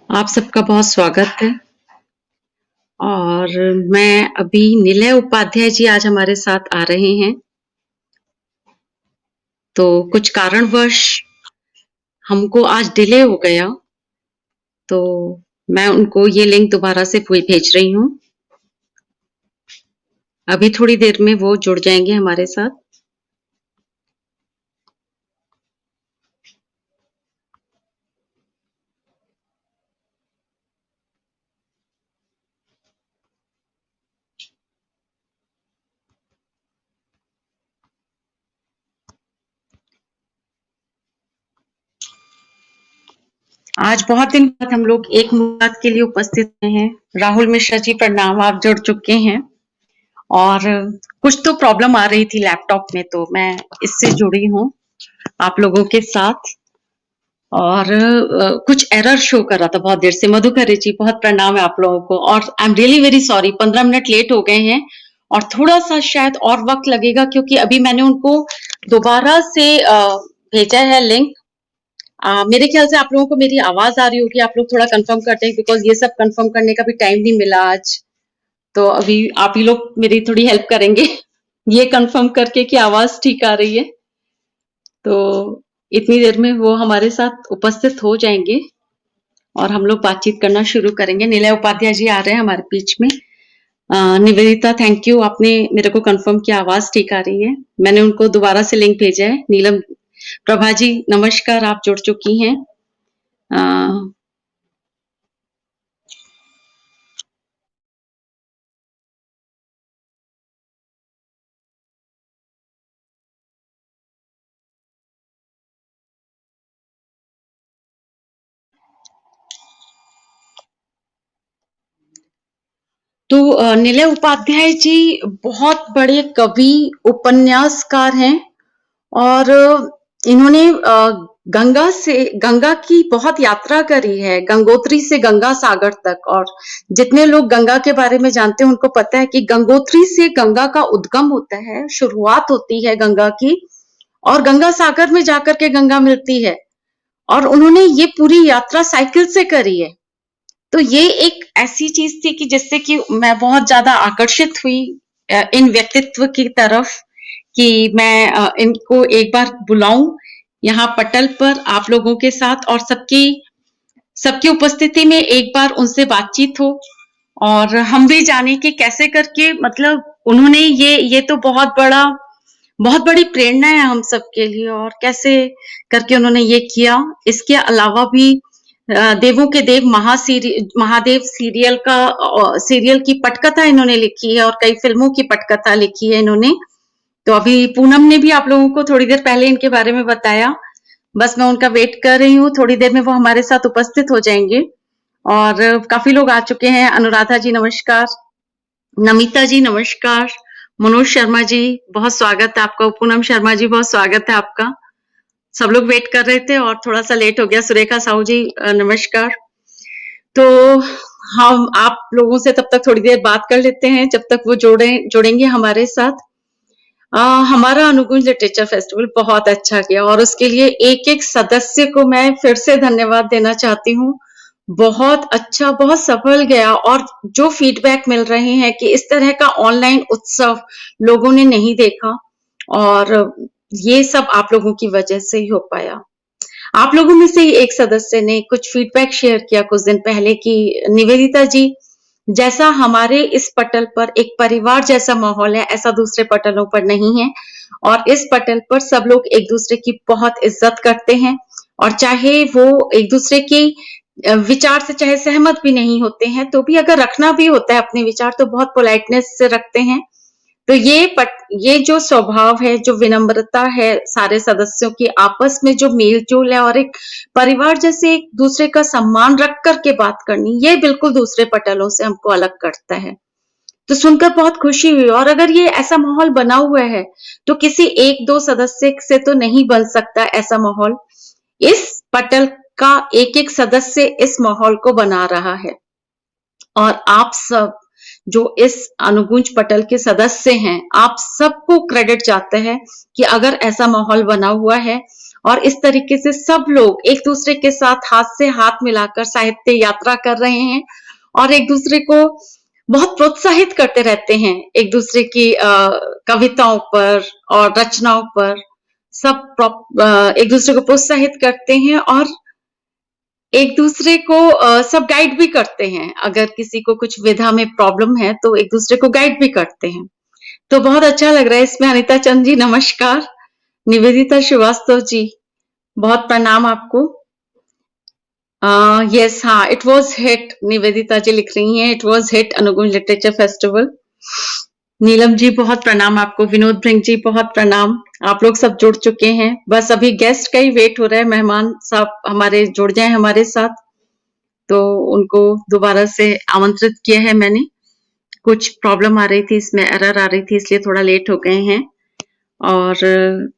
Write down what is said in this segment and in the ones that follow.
आप सबका बहुत स्वागत है और मैं अभी निलय उपाध्याय जी आज हमारे साथ आ रहे हैं। तो कुछ कारणवश हमको आज डिले हो गया, तो मैं उनको ये लिंक दोबारा से भेज रही हूँ। अभी थोड़ी देर में वो जुड़ जाएंगे हमारे साथ। आज बहुत दिन बाद हम लोग एक मुलाकात के लिए उपस्थित हैं। राहुल मिश्रा जी प्रणाम, आप जुड़ चुके हैं और कुछ तो प्रॉब्लम आ रही थी लैपटॉप में, तो मैं इससे जुड़ी हूँ आप लोगों के साथ। और कुछ एरर शो कर रहा था बहुत देर से। मधुकर जी बहुत प्रणाम है आप लोगों को और I am really very sorry, 15 minute late हो गए हैं और थोड़ा सा शायद और वक्त लगेगा क्योंकि अभी मैंने उनको दोबारा से भेजा है लिंक। मेरे ख्याल से आप लोगों को मेरी आवाज आ रही होगी, आप लोग थोड़ा कंफर्म करते हैं बिकॉज ये सब कंफर्म करने का भी टाइम नहीं मिला आज। तो अभी आप ही लोग मेरी थोड़ी हेल्प करेंगे ये कंफर्म करके कि आवाज ठीक आ रही है। तो इतनी देर में वो हमारे साथ उपस्थित हो जाएंगे और हम लोग बातचीत करना शुरू करेंगे। निलय उपाध्याय जी आ रहे हैं हमारे बीच में। निवेदिता थैंक यू, आपने मेरे को कंफर्म किया आवाज ठीक आ रही है। मैंने उनको दोबारा से लिंक भेजा है। नीलम प्रभा जी नमस्कार, आप जुड़ चुकी हैं। तो निलय उपाध्याय जी बहुत बड़े कवि उपन्यासकार हैं और इन्होंने गंगा की बहुत यात्रा करी है, गंगोत्री से गंगा सागर तक। और जितने लोग गंगा के बारे में जानते हैं उनको पता है कि गंगोत्री से गंगा का उद्गम होता है, शुरुआत होती है गंगा की और गंगा सागर में जाकर के गंगा मिलती है। और उन्होंने ये पूरी यात्रा साइकिल से करी है। तो ये एक ऐसी चीज थी कि जिससे कि मैं बहुत ज्यादा आकर्षित हुई इन व्यक्तित्व की तरफ कि मैं इनको एक बार बुलाऊं यहाँ पटल पर आप लोगों के साथ और सबकी सबकी उपस्थिति में एक बार उनसे बातचीत हो और हम भी जाने कि कैसे करके, मतलब उन्होंने ये तो बहुत बड़ी प्रेरणा है हम सबके लिए और कैसे करके उन्होंने ये किया। इसके अलावा भी देवों के देव महादेव सीरियल की पटकथा इन्होंने लिखी है और कई फिल्मों की पटकथा लिखी है इन्होंने। तो अभी पूनम ने भी आप लोगों को थोड़ी देर पहले इनके बारे में बताया। बस मैं उनका वेट कर रही हूँ, थोड़ी देर में वो हमारे साथ उपस्थित हो जाएंगे और काफी लोग आ चुके हैं। अनुराधा जी नमस्कार, नमिता जी नमस्कार, मनोज शर्मा जी बहुत स्वागत है आपका, पूनम शर्मा जी बहुत स्वागत है आपका। सब लोग वेट कर रहे थे और थोड़ा सा लेट हो गया। सुरेखा साहू जी नमस्कार। तो हम आप लोगों से तब तक थोड़ी देर बात कर लेते हैं जब तक वो जुड़ेंगे हमारे साथ। हमारा अनुकुंज लिटरेचर फेस्टिवल बहुत अच्छा गया और उसके लिए एक एक सदस्य को मैं फिर से धन्यवाद देना चाहती हूँ। बहुत अच्छा, बहुत सफल गया और जो फीडबैक मिल रहे हैं कि इस तरह का ऑनलाइन उत्सव लोगों ने नहीं देखा और ये सब आप लोगों की वजह से ही हो पाया। आप लोगों में से ही एक सदस्य ने कुछ फीडबैक शेयर किया कुछ दिन पहले कि निवेदिता जी, जैसा हमारे इस पटल पर एक परिवार जैसा माहौल है ऐसा दूसरे पटलों पर नहीं है और इस पटल पर सब लोग एक दूसरे की बहुत इज्जत करते हैं और चाहे वो एक दूसरे के विचार से चाहे सहमत भी नहीं होते हैं तो भी अगर रखना भी होता है अपने विचार तो बहुत पोलाइटनेस से रखते हैं। तो ये जो स्वभाव है, जो विनम्रता है, सारे सदस्यों की आपस में जो मेल-जोल है और एक परिवार जैसे एक दूसरे का सम्मान रख करके बात करनी, ये बिल्कुल दूसरे पटलों से हमको अलग करता है। तो सुनकर बहुत खुशी हुई और अगर ये ऐसा माहौल बना हुआ है, तो किसी 1-2 सदस्य से तो नहीं बन सकता ऐसा माहौल। इस पटल का एक-एक सदस्य इस माहौल को बना रहा है और आप सब जो इस अनुगुंज पटल के सदस्य हैं, आप सबको क्रेडिट जाता है कि अगर ऐसा माहौल बना हुआ है और इस तरीके से सब लोग एक दूसरे के साथ हाथ से हाथ मिलाकर साहित्य यात्रा कर रहे हैं और एक दूसरे को बहुत प्रोत्साहित करते रहते हैं, एक दूसरे की कविताओं पर और रचनाओं पर एक दूसरे को प्रोत्साहित करते हैं और एक दूसरे को सब गाइड भी करते हैं। अगर किसी को कुछ विधा में प्रॉब्लम है तो एक दूसरे को गाइड भी करते हैं। तो बहुत अच्छा लग रहा है इसमें। अनीता चंद जी नमस्कार। निवेदिता श्रीवास्तव जी बहुत प्रणाम आपको। यस, हाँ, it was hit. Nivedita ji लिख रही हैं it was hit Anugunj literature festival. Neelam ji बहुत प्रणाम आपको। विनोद भृंग जी बहुत प्रणाम। आप लोग सब जुड़ चुके हैं, बस अभी गेस्ट का ही वेट हो रहा है, मेहमान साहब हमारे जुड़ जाए हमारे साथ, तो उनको दोबारा से आमंत्रित किया है मैंने। कुछ प्रॉब्लम आ रही थी इसमें, एरर आ रही थी, इसलिए थोड़ा लेट हो गए हैं। और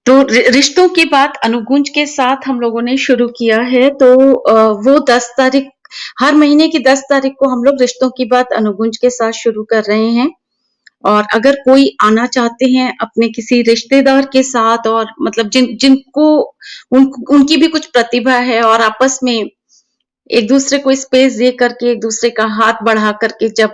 तो रिश्तों की बात अनुगुंज के साथ हम लोगों ने शुरू किया है। तो वो 10 तारीख, हर महीने की 10 तारीख को हम लोग रिश्तों की बात अनुगुंज के साथ शुरू कर रहे हैं। और अगर कोई आना चाहते हैं अपने किसी रिश्तेदार के साथ, और मतलब जिनको उनकी भी कुछ प्रतिभा है और आपस में एक दूसरे को स्पेस दे करके, एक दूसरे का हाथ बढ़ा करके जब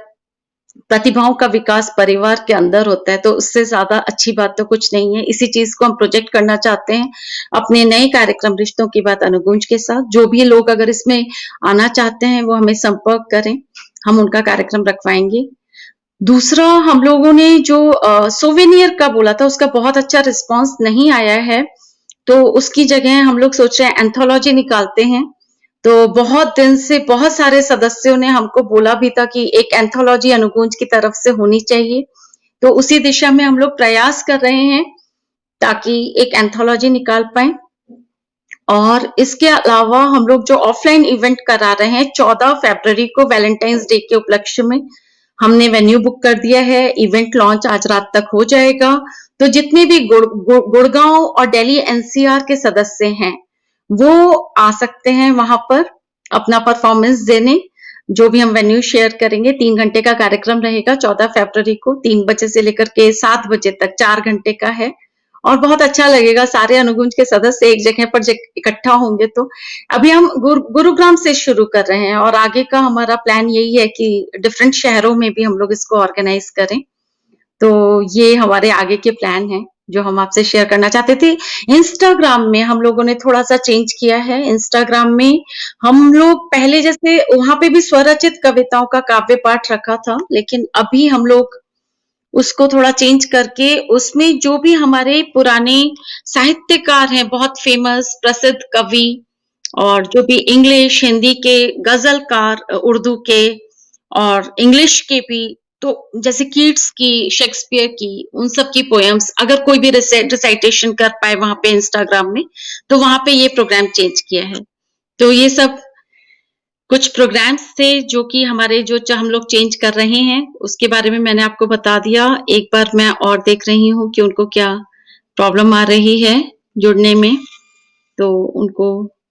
प्रतिभाओं का विकास परिवार के अंदर होता है, तो उससे ज्यादा अच्छी बात तो कुछ नहीं है। इसी चीज को हम प्रोजेक्ट करना चाहते हैं अपने नए कार्यक्रम रिश्तों की बात अनुगुंज के साथ। जो भी लोग अगर इसमें आना चाहते हैं वो हमें संपर्क करें, हम उनका कार्यक्रम रखवाएंगे। दूसरा, हम लोगों ने जो सोवेनियर का बोला था उसका बहुत अच्छा रिस्पांस नहीं आया है, तो उसकी जगह हम लोग सोच रहे हैं एंथोलॉजी निकालते हैं। तो बहुत दिन से बहुत सारे सदस्यों ने हमको बोला भी था कि एक एंथोलॉजी अनुगुंज की तरफ से होनी चाहिए, तो उसी दिशा में हम लोग प्रयास कर रहे हैं ताकि एक एंथोलॉजी निकाल पाए। और इसके अलावा हम लोग जो ऑफलाइन इवेंट करा रहे हैं 14 फरवरी को वैलेंटाइंस डे के उपलक्ष्य में, हमने वेन्यू बुक कर दिया है। इवेंट लॉन्च आज रात तक हो जाएगा। तो जितने भी गुड़गांव और दिल्ली एनसीआर के सदस्य हैं वो आ सकते हैं वहां पर अपना परफॉर्मेंस देने। जो भी हम वेन्यू शेयर करेंगे, 3 घंटे का कार्यक्रम रहेगा 14 फरवरी को, 3 बजे से लेकर के 7 बजे तक 4 घंटे का है और बहुत अच्छा लगेगा। सारे अनुगुंज के सदस्य एक जगह पर इकट्ठा होंगे। तो अभी हम गुरुग्राम से शुरू कर रहे हैं और आगे का हमारा प्लान यही है कि डिफरेंट शहरों में भी हम लोग इसको ऑर्गेनाइज करें। तो ये हमारे आगे के प्लान हैं जो हम आपसे शेयर करना चाहते थे। इंस्टाग्राम में हम लोगों ने थोड़ा सा चेंज किया है। इंस्टाग्राम में हम लोग पहले जैसे वहां पे भी स्वरचित कविताओं का काव्य पाठ रखा था, लेकिन अभी हम लोग उसको थोड़ा चेंज करके उसमें जो भी हमारे पुराने साहित्यकार हैं, बहुत फेमस प्रसिद्ध कवि, और जो भी इंग्लिश हिंदी के गजलकार, उर्दू के और इंग्लिश के भी, तो जैसे कीट्स की, शेक्सपियर की, उन सब की पोएम्स अगर कोई भी रिसाइटेशन कर पाए वहां पे इंस्टाग्राम में, तो वहां पे ये प्रोग्राम चेंज किया है। तो ये सब कुछ प्रोग्राम्स थे जो कि हमारे जो हम लोग चेंज कर रहे हैं, उसके बारे में मैंने आपको बता दिया। एक बार मैं और देख रही हूँ कि उनको क्या प्रॉब्लम आ रही है जुड़ने में, तो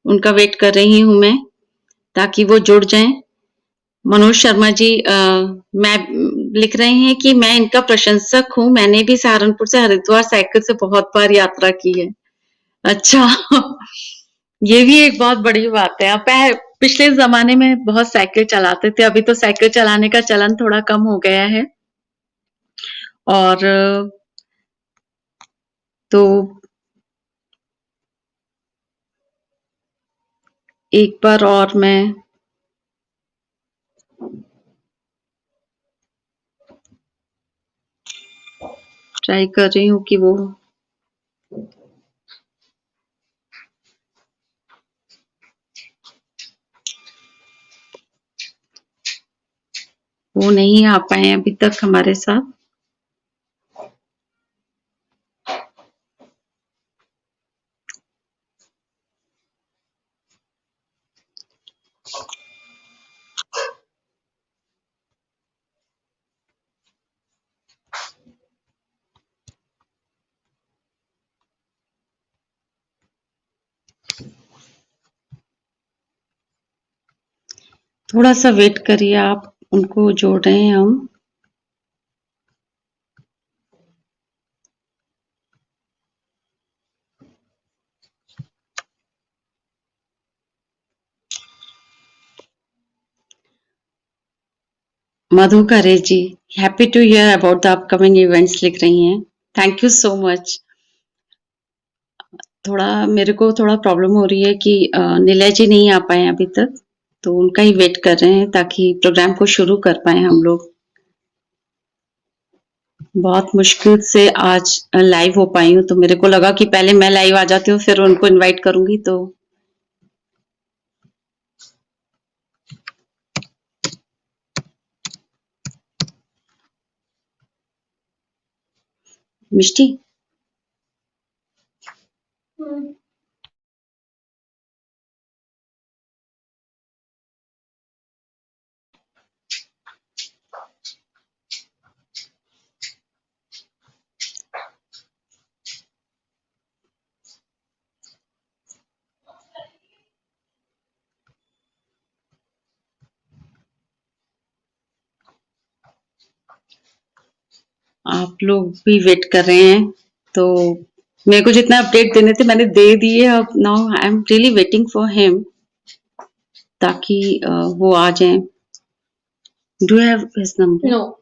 उनका वेट कर रही हूँ मैं ताकि वो जुड़ जाएं। मनोज शर्मा जी मैं लिख रहे हैं कि मैं इनका प्रशंसक हूँ, मैंने भी सहारनपुर से हरिद्वार साइकिल से बहुत बार यात्रा की है। अच्छा ये भी एक बहुत बड़ी बात है। आप पिछले जमाने में बहुत साइकिल चलाते थे, अभी तो साइकिल चलाने का चलन थोड़ा कम हो गया है। और तो एक बार और मैं ट्राई कर रही हूँ कि वो नहीं आ पाए अभी तक हमारे साथ। थोड़ा सा वेट करिए आप, उनको जोड़ रहे हैं हम। मधु करे ji, happy to hear about the upcoming events लिख रही हैं। Thank you so much. थोड़ा मेरे को थोड़ा प्रॉब्लम हो रही है कि निलय जी नहीं आ पाए अभी तक, तो उनका ही वेट कर रहे हैं ताकि प्रोग्राम को शुरू कर पाए हम लोग। बहुत मुश्किल से आज लाइव हो पाई हूँ, तो मेरे को लगा कि पहले मैं लाइव आ जाती हूँ, फिर उनको इनवाइट करूंगी। तो मिष्टी, आप लोग भी वेट कर रहे हैं, तो मेरे को जितना अपडेट देने थे मैंने दे दिए। अब now I am really waiting for him, ताकि वो आ जाएं। Do you have his number? No.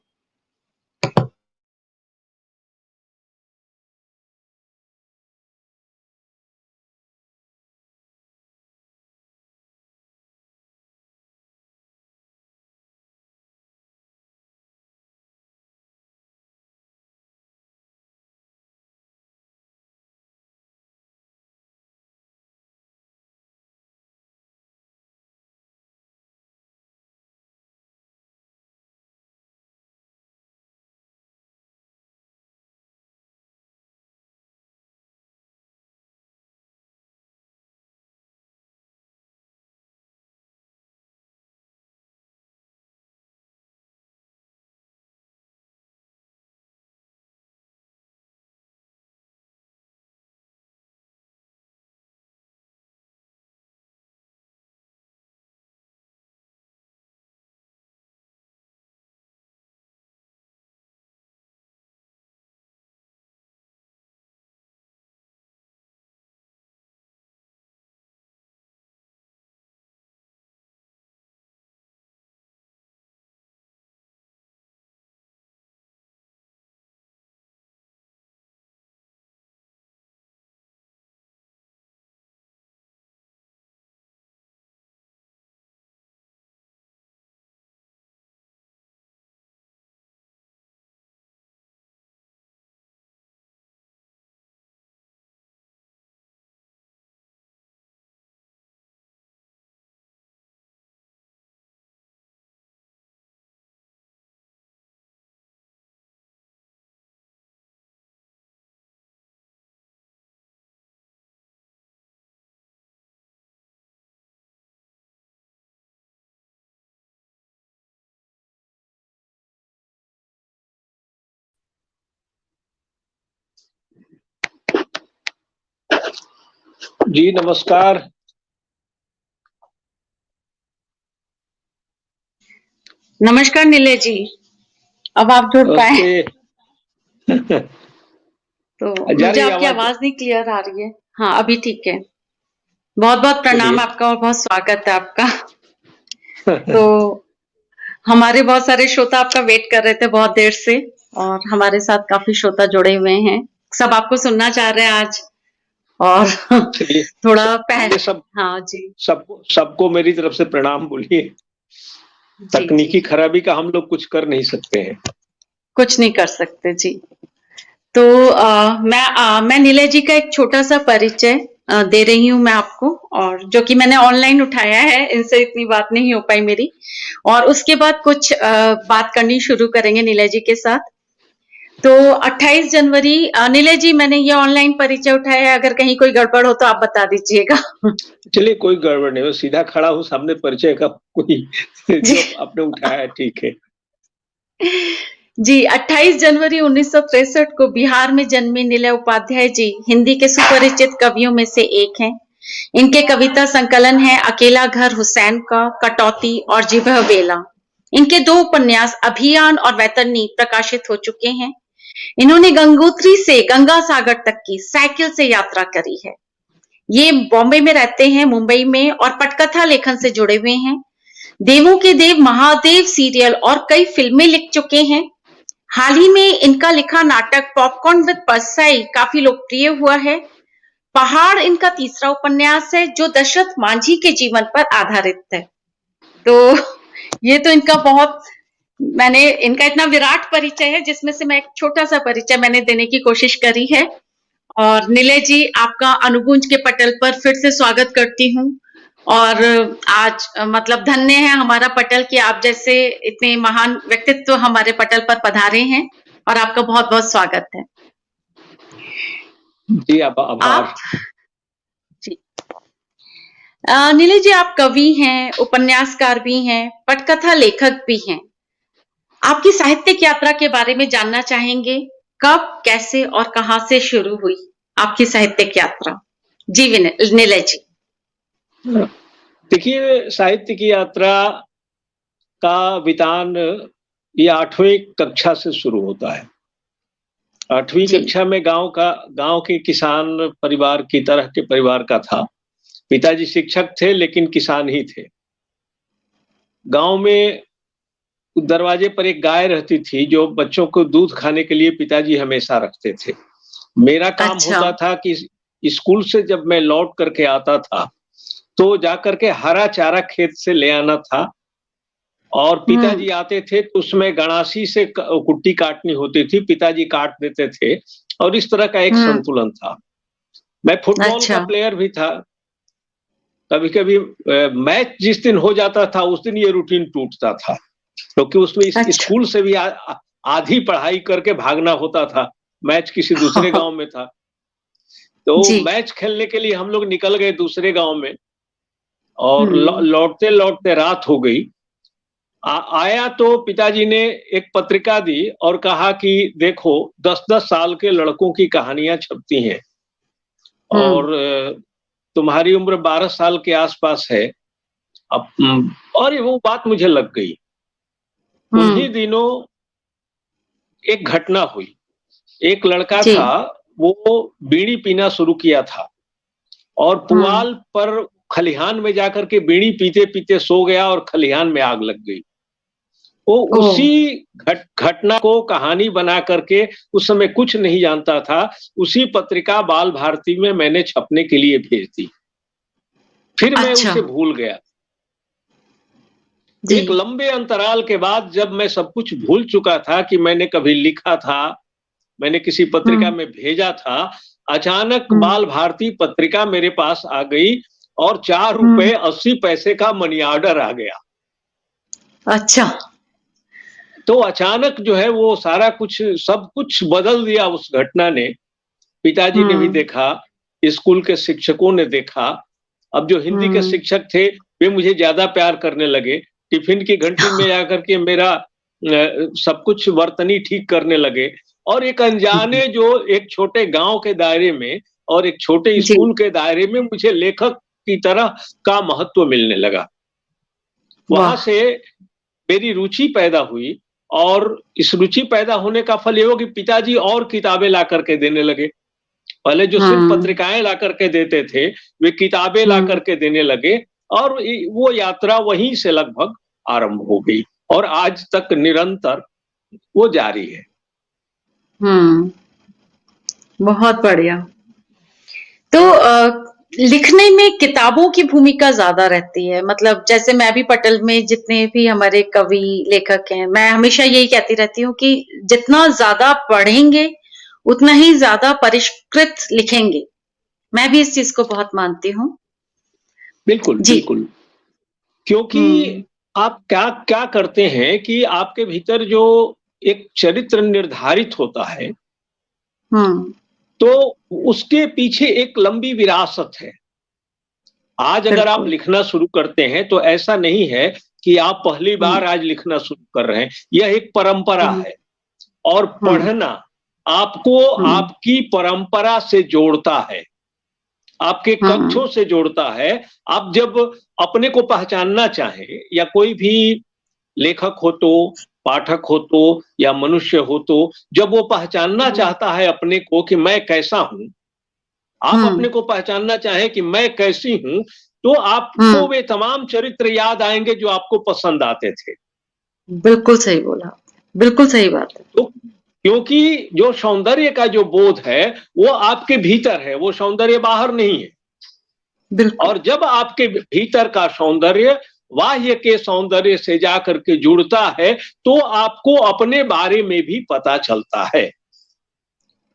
जी नमस्कार। नमस्कार निलय जी, अब आप जुड़ पाए। नमस्ते। तो जा मुझे रही है आपकी आवाज? आवाज नहीं क्लियर आ रही है। हाँ, अभी ठीक है। बहुत बहुत प्रणाम चलिए। आपका और बहुत स्वागत है आपका। तो हमारे बहुत सारे श्रोता आपका वेट कर रहे थे बहुत देर से, और हमारे साथ काफी श्रोता जुड़े हुए हैं। सब आपको सुनना चाह रहे हैं आज। और चलिए थोड़ा पहले, सब हाँ जी, सबको मेरी तरफ से प्रणाम बोलिए। जी जी, तकनीकी खराबी का हम लोग कुछ कर नहीं सकते हैं। कुछ नहीं कर सकते जी। तो मैं नीलय जी का एक छोटा सा परिचय दे रही हूँ मैं आपको, और जो कि मैंने ऑनलाइन उठाया है, इनसे इतनी बात नहीं हो पाई मेरी। और उसके बाद कुछ बात करनी शुरू करेंगे नीलय जी के साथ। तो 28 जनवरी, नीलय जी मैंने ये ऑनलाइन परिचय उठाया है, अगर कहीं कोई गड़बड़ हो तो आप बता दीजिएगा। चलिए कोई गड़बड़ नहीं हो, सीधा खड़ा हूँ सामने परिचय का कोई जी जो आपने उठाया है ठीक है। जी, 28 जनवरी 1963 को बिहार में जन्मे नीलय उपाध्याय जी हिंदी के सुपरिचित कवियों में से एक हैं। इनके कविता संकलन है अकेला घर हुसैन का, कटौती और जिभह बेला। इनके 2 उपन्यास अभियान और वैतरणी प्रकाशित हो चुके हैं। इन्होंने गंगोत्री से गंगा सागर तक की साइकिल से यात्रा करी है। ये बॉम्बे में रहते हैं, मुंबई में, और पटकथा लेखन से जुड़े हुए हैं। देवों के देव महादेव सीरियल और कई फिल्में लिख चुके हैं। हाल ही में इनका लिखा नाटक पॉपकॉर्न विद परसाई काफी लोकप्रिय हुआ है। पहाड़ इनका तीसरा उपन्यास है जो दशरथ मांझी के जीवन पर आधारित है। तो ये तो इनका बहुत, मैंने इनका इतना विराट परिचय है जिसमें से मैं एक छोटा सा परिचय मैंने देने की कोशिश करी है। और निलय जी, आपका अनुगूंज के पटल पर फिर से स्वागत करती हूँ। और आज मतलब धन्य है हमारा पटल कि आप जैसे इतने महान व्यक्तित्व हमारे पटल पर पधारे हैं, और आपका बहुत बहुत स्वागत है। जी, आभार। आप जी नीलय जी, आप कवि हैं, उपन्यासकार भी हैं, पटकथा लेखक भी हैं। आपकी साहित्यिक यात्रा के बारे में जानना चाहेंगे। कब, कैसे और कहां से शुरू हुई आपकी साहित्यिक यात्रा? जी निलय जी। देखिए, साहित्य की यात्रा का वितान ये 8वीं कक्षा से शुरू होता है। 8वीं जी। कक्षा में गांव के किसान परिवार की तरह के परिवार का था। पिताजी शिक्षक थे लेकिन किसान ही थे। गांव में दरवाजे पर एक गाय रहती थी जो बच्चों को दूध खाने के लिए पिताजी हमेशा रखते थे। मेरा काम अच्छा। होता था कि स्कूल से जब मैं लौट करके आता था तो जाकर के हरा चारा खेत से ले आना था, और पिताजी आते थे तो उसमें गणासी से कुट्टी काटनी होती थी, पिताजी काट देते थे, और इस तरह का एक संतुलन था। मैं फुटबॉल का प्लेयर भी था। कभी-कभी मैच जिस दिन हो जाता था उस दिन ये रूटीन टूटता था, क्योंकि उसमें स्कूल से भी आधी पढ़ाई करके भागना होता था। मैच किसी दूसरे गांव में था, तो मैच खेलने के लिए हम लोग निकल गए दूसरे गांव में, और लौटते लौटते रात हो गई। आया तो पिताजी ने एक पत्रिका दी और कहा कि देखो 10-10 साल के लड़कों की कहानियां छपती हैं, और तुम्हारी उम्र 12 साल के आसपास है। अब और ये वो बात मुझे लग गई। उन्हीं दिनों एक घटना हुई। एक लड़का था, वो बीड़ी पीना शुरू किया था, और पुआल पर खलिहान में जाकर के बीड़ी पीते पीते सो गया और खलिहान में आग लग गई। वो उसी घटना को कहानी बना करके, उस समय कुछ नहीं जानता था, उसी पत्रिका बाल भारती में मैंने छपने के लिए भेज दी। फिर मैं उसे भूल गया। एक लंबे अंतराल के बाद जब मैं सब कुछ भूल चुका था कि मैंने कभी लिखा था, मैंने किसी पत्रिका में भेजा था, अचानक बाल भारती पत्रिका मेरे पास आ गई और 4 रुपए 80 पैसे का मनी ऑर्डर आ गया। अच्छा। तो अचानक जो है वो सारा कुछ, सब कुछ बदल दिया उस घटना ने। पिताजी ने भी देखा, स्कूल के शिक्षकों ने देखा। अब जो हिंदी के शिक्षक थे वे मुझे ज्यादा प्यार करने लगे। टिफिन की घंटी में आकर के मेरा सब कुछ वर्तनी ठीक करने लगे, और एक अनजाने जो एक छोटे गांव के दायरे में और एक छोटे स्कूल के दायरे में मुझे लेखक की तरह का महत्व मिलने लगा। वहां से मेरी रुचि पैदा हुई, और इस रुचि पैदा होने का फल ये हो कि पिताजी और किताबें ला करके देने लगे। पहले जो सिर्फ पत्रिकाएं ला करके देते थे, वे किताबें ला करके देने लगे, और वो यात्रा वहीं से लगभग आरंभ हो गई, और आज तक निरंतर वो जारी है। बहुत बढ़िया। तो लिखने में किताबों की भूमिका ज्यादा रहती है। मतलब जैसे मैं भी पटल में जितने भी हमारे कवि लेखक हैं, मैं हमेशा यही कहती रहती हूँ कि जितना ज्यादा पढ़ेंगे उतना ही ज्यादा परिष्कृत लिखेंगे। मैं भी इस चीज को बहुत मानती हूँ। बिल्कुल बिल्कुल, क्योंकि आप क्या क्या करते हैं कि आपके भीतर जो एक चरित्र निर्धारित होता है, तो उसके पीछे एक लंबी विरासत है। आज अगर आप लिखना शुरू करते हैं तो ऐसा नहीं है कि आप पहली बार आज लिखना शुरू कर रहे हैं। यह एक परंपरा है, और पढ़ना आपको आपकी परंपरा से जोड़ता है, आपके कथ्यों से जोड़ता है। आप जब अपने को पहचानना चाहें, या कोई भी लेखक हो तो, पाठक हो तो, या मनुष्य हो तो, जब वो पहचानना चाहता है अपने को कि मैं कैसा हूं, आप अपने को पहचानना चाहें कि मैं कैसी हूं, तो आपको वे तमाम चरित्र याद आएंगे जो आपको पसंद आते थे। बिल्कुल सही बोला आपने, बिल्कुल सही बात है। तो क्योंकि जो सौंदर्य का जो बोध है वो आपके भीतर है, वो सौंदर्य बाहर नहीं है। बिल्कुल। और जब आपके भीतर का सौंदर्य बाह्य के सौंदर्य से जाकर के जुड़ता है तो आपको अपने बारे में भी पता चलता है,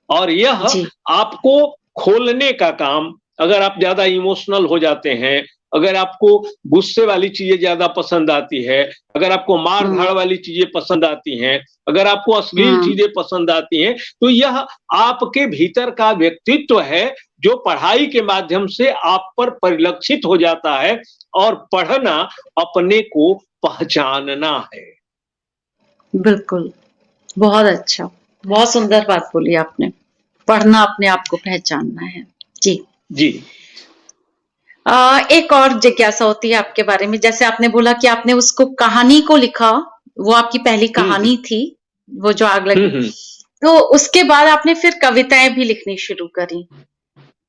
और यह जी। आपको खोलने का काम, अगर आप ज्यादा इमोशनल हो जाते हैं, अगर आपको गुस्से वाली चीजें ज्यादा पसंद आती है, अगर आपको मार धाड़ वाली चीजें पसंद आती हैं, अगर आपको अश्लील चीजें पसंद आती हैं, तो यह आपके भीतर का व्यक्तित्व है जो पढ़ाई के माध्यम से आप पर परिलक्षित हो जाता है। और पढ़ना अपने को पहचानना है। बिल्कुल, बहुत अच्छा, बहुत सुंदर बात बोली आपने। पढ़ना अपने आप को पहचानना है। जी। जी। एक और जिज्ञासा होती है आपके बारे में, जैसे आपने बोला कि आपने उसको कहानी को लिखा, वो आपकी पहली कहानी थी, वो जो आग लगी। तो उसके बाद आपने फिर कविताएँ भी लिखनी शुरू करी।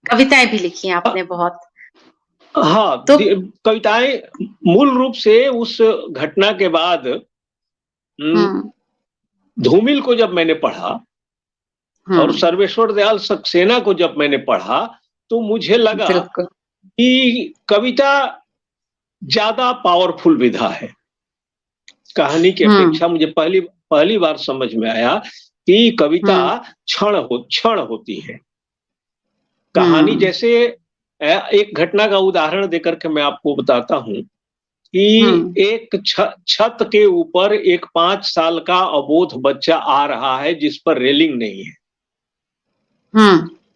कविताएँ भी लिखी हैं आपने बहुत। हाँ, तो कविताएं मूल रूप से उस घटना के बाद धूमिल को जब मैंने पढ़ा और सर्वेश्वर दयाल सक्सेना को जब मैंने पढ़ा, तो मुझे लगा बिल्कुल। कि कविता ज्यादा पावरफुल विधा है। कहानी की अपेक्षा मुझे पहली बार समझ में आया कि कविता क्षण होती है। कहानी जैसे एक घटना का उदाहरण देकर के मैं आपको बताता हूं कि एक छत के ऊपर एक 5 साल का अबोध बच्चा आ रहा है जिस पर रेलिंग नहीं है।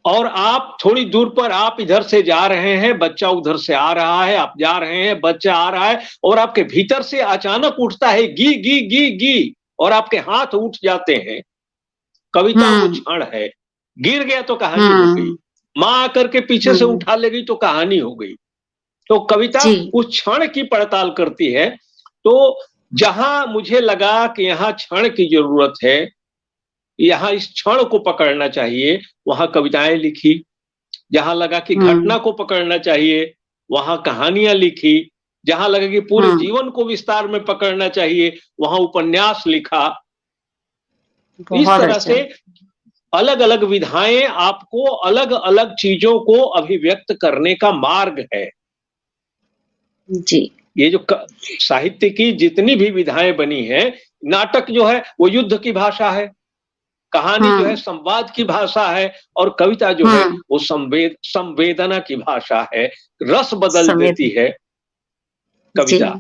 और आप थोड़ी दूर पर, आप इधर से जा रहे हैं, बच्चा उधर से आ रहा है, आप जा रहे हैं, बच्चा आ रहा है, और आपके भीतर से अचानक उठता है गी गी गी गी, और आपके हाथ उठ जाते हैं। कविता वो क्षण है। गिर गया तो कहानी हो गई, मां आकर के पीछे से उठा ले गई तो कहानी हो गई। तो कविता उस क्षण की पड़ताल करती है। तो जहां मुझे लगा कि यहाँ क्षण की जरूरत है, यहाँ इस क्षण को पकड़ना चाहिए, वहां कविताएं लिखी। जहां लगा कि घटना को पकड़ना चाहिए, वहां कहानियां लिखी। जहां लगा कि पूरे जीवन को विस्तार में पकड़ना चाहिए, वहां उपन्यास लिखा। इस तरह से अलग अलग विधाएं आपको अलग अलग चीजों को अभिव्यक्त करने का मार्ग है। जी। ये जो साहित्य की जितनी भी विधाएं बनी है, नाटक जो है वो युद्ध की भाषा है, कहानी जो है संवाद की भाषा है, और कविता जो है वो संवेदना की भाषा है। रस बदल देती है कविता।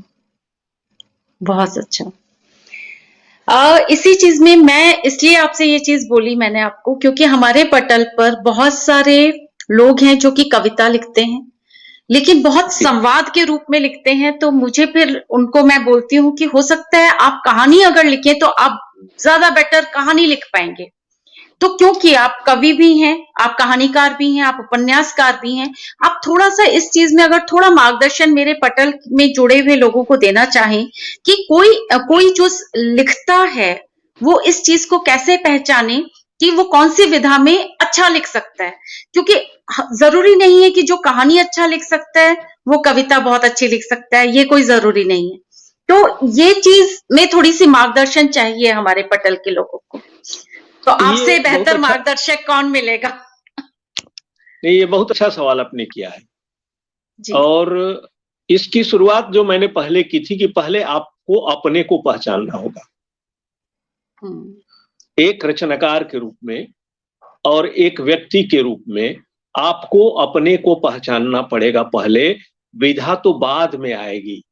बहुत अच्छा। इसी चीज में मैं इसलिए आपसे ये चीज बोली मैंने आपको, क्योंकि हमारे पटल पर बहुत सारे लोग हैं जो कि कविता लिखते हैं, लेकिन बहुत संवाद के रूप में लिखते हैं। तो मुझे फिर उनको मैं बोलती हूँ कि हो सकता है आप कहानी अगर लिखें तो आप ज्यादा बेटर कहानी लिख पाएंगे। तो क्योंकि आप कवि भी हैं, आप कहानीकार भी हैं, आप उपन्यासकार भी हैं, आप थोड़ा-सा इस चीज में अगर थोड़ा मार्गदर्शन मेरे पटल में जुड़े हुए लोगों को देना चाहें कि कोई जो लिखता है वो इस चीज को कैसे पहचाने कि वो कौन सी विधा में अच्छा लिख सकता है, क्योंकि जरूरी नहीं है कि जो कहानी अच्छा लिख सकता है वो कविता बहुत अच्छी लिख सकता है, ये कोई जरूरी नहीं है। तो ये चीज में थोड़ी सी मार्गदर्शन चाहिए हमारे पटल के लोगों को। तो आपसे बेहतर मार्गदर्शक कौन मिलेगा? नहीं, ये बहुत अच्छा सवाल आपने किया है। और इसकी शुरुआत जो मैंने पहले की थी कि पहले आपको अपने को पहचानना होगा, एक रचनाकार के रूप में और एक व्यक्ति के रूप में आपको अपने को पहचानना पड़ेगा पहले, विधा तो बाद में आएगी।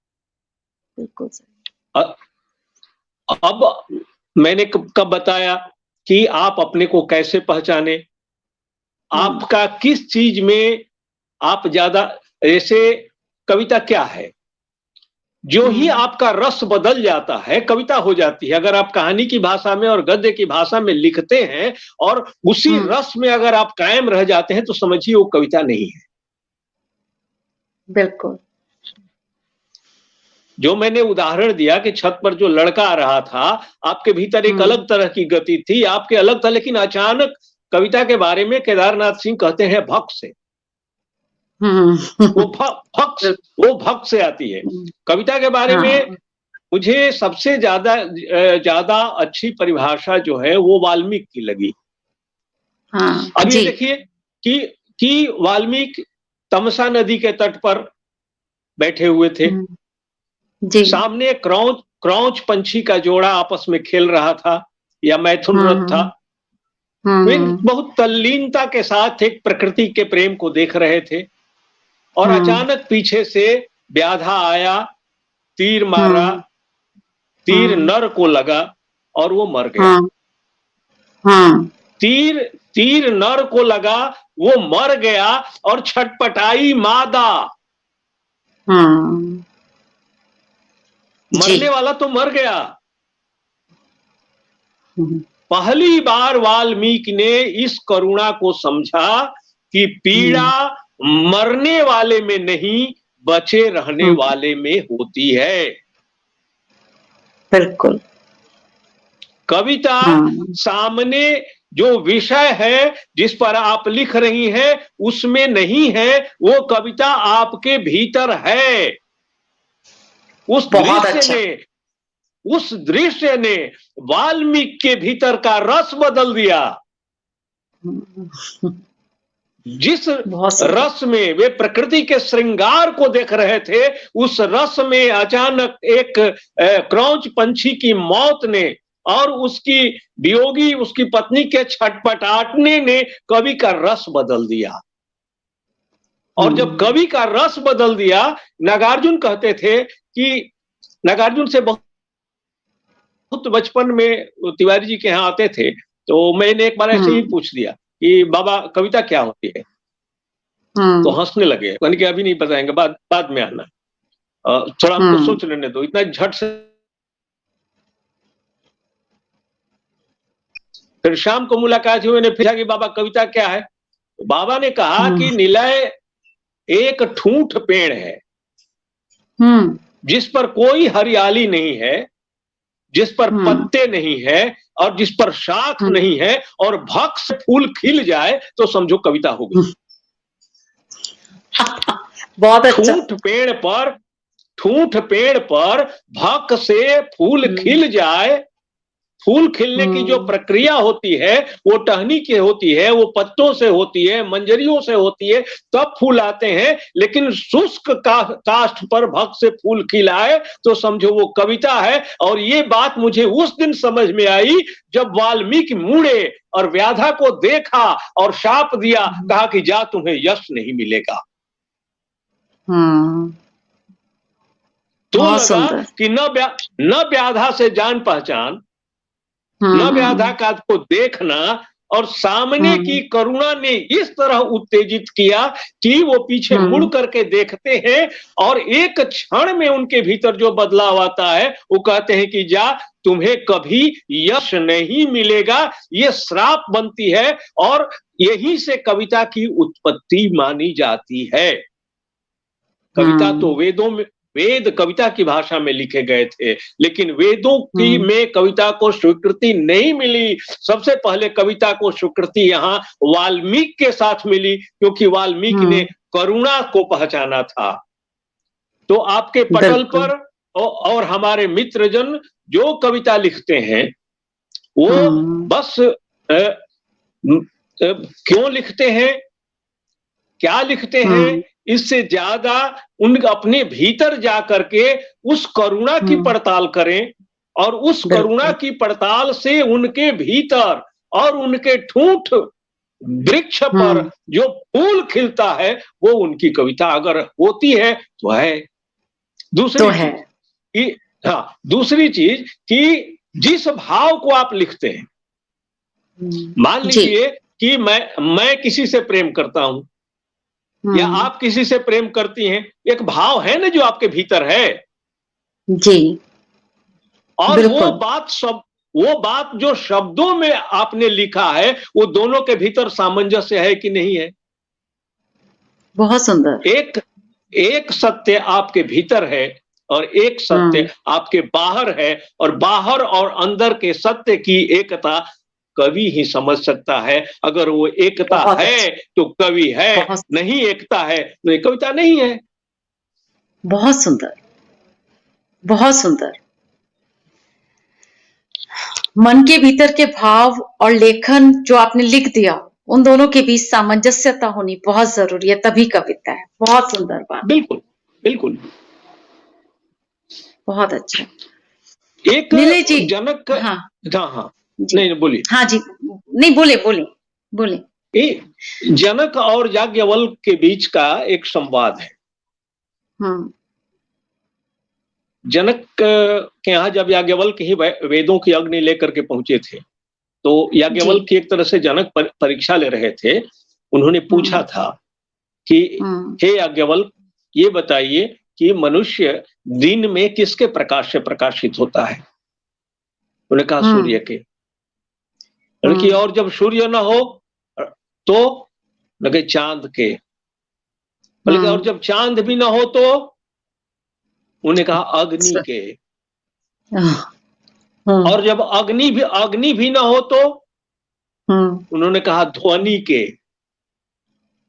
बिल्कुल। अब मैंने कब बताया कि आप अपने को कैसे पहचाने, आपका किस चीज में आप ज्यादा, जैसे कविता क्या है, जो ही आपका रस बदल जाता है कविता हो जाती है। अगर आप कहानी की भाषा में और गद्य की भाषा में लिखते हैं और उसी रस में अगर आप कायम रह जाते हैं तो समझिए वो कविता नहीं है। बिल्कुल। जो मैंने उदाहरण दिया कि छत पर जो लड़का आ रहा था, आपके भीतर एक अलग तरह की गति थी, आपके अलग था, लेकिन अचानक कविता के बारे में केदारनाथ सिंह कहते हैं भक से, वो भक वो भक्त से आती है। कविता के बारे में हाँ, मुझे सबसे ज्यादा अच्छी परिभाषा जो है वो वाल्मीकि की लगी। हाँ, अब ये जी। देखिए कि वाल्मीकि तमसा नदी के तट पर बैठे हुए थे। हुँ, जी। सामने क्रौंच पंछी का जोड़ा आपस में खेल रहा था या मैथुन हुँ, रथ था। हुँ, हुँ, वे हुँ, बहुत तल्लीनता के साथ एक प्रकृति के प्रेम को देख रहे थे और हुँ, अचानक पीछे से व्याधा आया, तीर मारा, हुँ, तीर हुँ, नर को लगा और वो मर गया। हुँ, हुँ, तीर तीर नर को लगा, वो मर गया और छटपटाई मादा। हुँ, जी। मरने वाला तो मर गया। हुँ, पहली बार वाल्मीकि ने इस करुणा को समझा कि पीड़ा हुँ, मरने वाले में नहीं, बचे रहने हुँ, वाले में होती है। बिल्कुल। कविता हुँ, सामने जो विषय है जिस पर आप लिख रही हैं उसमें नहीं है, वो कविता आपके भीतर है। उस बहुत दृश्य अच्छा। ने उस दृश्य ने वाल्मीकि के भीतर का रस बदल दिया। हुँ, जिस बहुत सुंदर। रस में वे प्रकृति के श्रृंगार को देख रहे थे, उस रस में अचानक एक क्रौंच पंछी की मौत ने और उसकी वियोगी उसकी पत्नी के छटपटाने ने कवि का रस बदल दिया। और जब हुँ, कवि का रस बदल दिया, नागार्जुन कहते थे कि नागार्जुन से बहुत बचपन में तिवारी जी के यहाँ आते थे, तो मैंने एक बार ऐसे ही हुँ, पूछ दिया कि बाबा कविता क्या होती है? तो हुँ, हँसने लगे। मैंने कहा अभी नहीं बताएँगे, बाद बाद में आना। थोड़ा हमको हुँ, सोच लेने दो, इतना झट से। फिर शाम को मुलाकात हुई, मैंने पूछा कि बाबा कविता क्या है? तो बाबा ने कहा हुँ, कि निलय एक ठूंठ पेड़ है, हुँ, जिस पर कोई हरियाली नहीं है, जिस पर हुँ, पत्ते नहीं है और जिस पर शाख हुँ, नहीं है और भक से फूल खिल जाए तो समझो कविता हो गई। हुँ। बहुत अच्छा। ठूंठ पेड़ पर ठूंठ पेड़ पर भक से फूल हुँ, खिल जाए। फूल खिलने की जो हुँ, प्रक्रिया होती है वो टहनी की होती है, वो पत्तों से होती है, मंजरियों से होती है, तब फूल आते हैं। लेकिन शुष्क काष्ठ पर भक से फूल खिलाए तो समझो वो कविता है। और ये बात मुझे उस दिन समझ में आई जब वाल्मीकि मुड़े और व्याधा को देखा और शाप दिया, हुँ, कहा कि जा तुम्हें यश नहीं मिलेगा। हुँ, तो बहुत लगा सुंदर। कि न व्याधा से जान पहचान, हुँ, न व्याधा हुँ, का को देखना, और सामने की हुँ, करुणा ने इस तरह उत्तेजित किया कि वो पीछे मुड़ हुँ, करके देखते हैं और एक क्षण में उनके भीतर जो बदलाव आता है वो कहते हैं कि जा तुम्हें कभी यश नहीं मिलेगा, ये श्राप बनती है। और यहीं से कविता की उत्पत्ति मानी जाती है। कविता तो हुँ, वेद कविता की भाषा में लिखे गए थे, लेकिन वेदों की हुँ, में कविता को स्वीकृति नहीं मिली। सबसे पहले कविता को स्वीकृति यहाँ वाल्मीकि के साथ मिली, क्योंकि वाल्मीकि ने हुँ, करुणा को पहचाना था। तो आपके पटल बिल्कुल। पर और हमारे मित्रजन जो कविता लिखते हैं वो हुँ, बस क्यों लिखते हैं, क्या लिखते हैं, हुँ, इससे ज्यादा उन अपने भीतर जा करके उस करुणा की हुँ, पड़ताल करें। और उस करुणा बिल्कुल। की पड़ताल से उनके भीतर और उनके ठूंठ वृक्ष पर हुँ, जो फूल खिलता है वो उनकी कविता अगर होती है तो है। तो दूसरी है। चीज कि हाँ, दूसरी चीज कि जिस भाव को आप लिखते हैं, हुँ, मान जी। लीजिए कि मैं किसी से प्रेम करता हूं या हुँ, आप किसी से प्रेम करती हैं, एक भाव है ना जो आपके भीतर है। जी, और बिल्कुल। वो बात जो शब्दों में आपने लिखा है वो दोनों के भीतर सामंजस्य है कि नहीं है। बहुत सुंदर। एक एक सत्य आपके भीतर है और एक सत्य हुँ, आपके बाहर है, और बाहर और अंदर के सत्य की एकता कवि ही समझ सकता है। अगर वो एकता बहुत है अच्छा, तो कवि है, बहुत नहीं एकता है तो ये कविता नहीं है। बहुत सुंदर, बहुत सुंदर। मन के भीतर के भाव और लेखन जो आपने लिख दिया, उन दोनों के बीच सामंजस्यता होनी बहुत ज़रूरी है, तभी कविता है। बहुत सुंदर बात, बिल्कुल, बिल्कुल। बहुत अच्छा। एक नीलेश जी जनक हाँ, हाँ, हाँ। जी। नहीं, बोलिए। हाँ जी, नहीं बोले, बोले, बोले। जनक और याज्ञवल्क्य के बीच का एक संवाद है। हुँ, जनक के यहाँ जब याज्ञवल्क्य ही वेदों की अग्नि लेकर के पहुंचे थे, तो जी। याज्ञवल्क्य एक तरह से जनक परीक्षा ले रहे थे। उन्होंने पूछा हुँ, था कि हुँ, हे याज्ञवल्क्य, ये बताइए कि मनुष्य दिन में किसके प्रकाश से प्रकाशित होता है? उन्होंने कहा हुँ, सूर्य के। कि हुँ, और जब सूर्य न हो तो लगे चांद के। बोले कि और हुँ। जब चांद भी ना हो तो उन्हें कहा अग्नि स के। हुँ, और जब अग्नि भी ना हो तो हुँ, उन्होंने कहा ध्वनि के।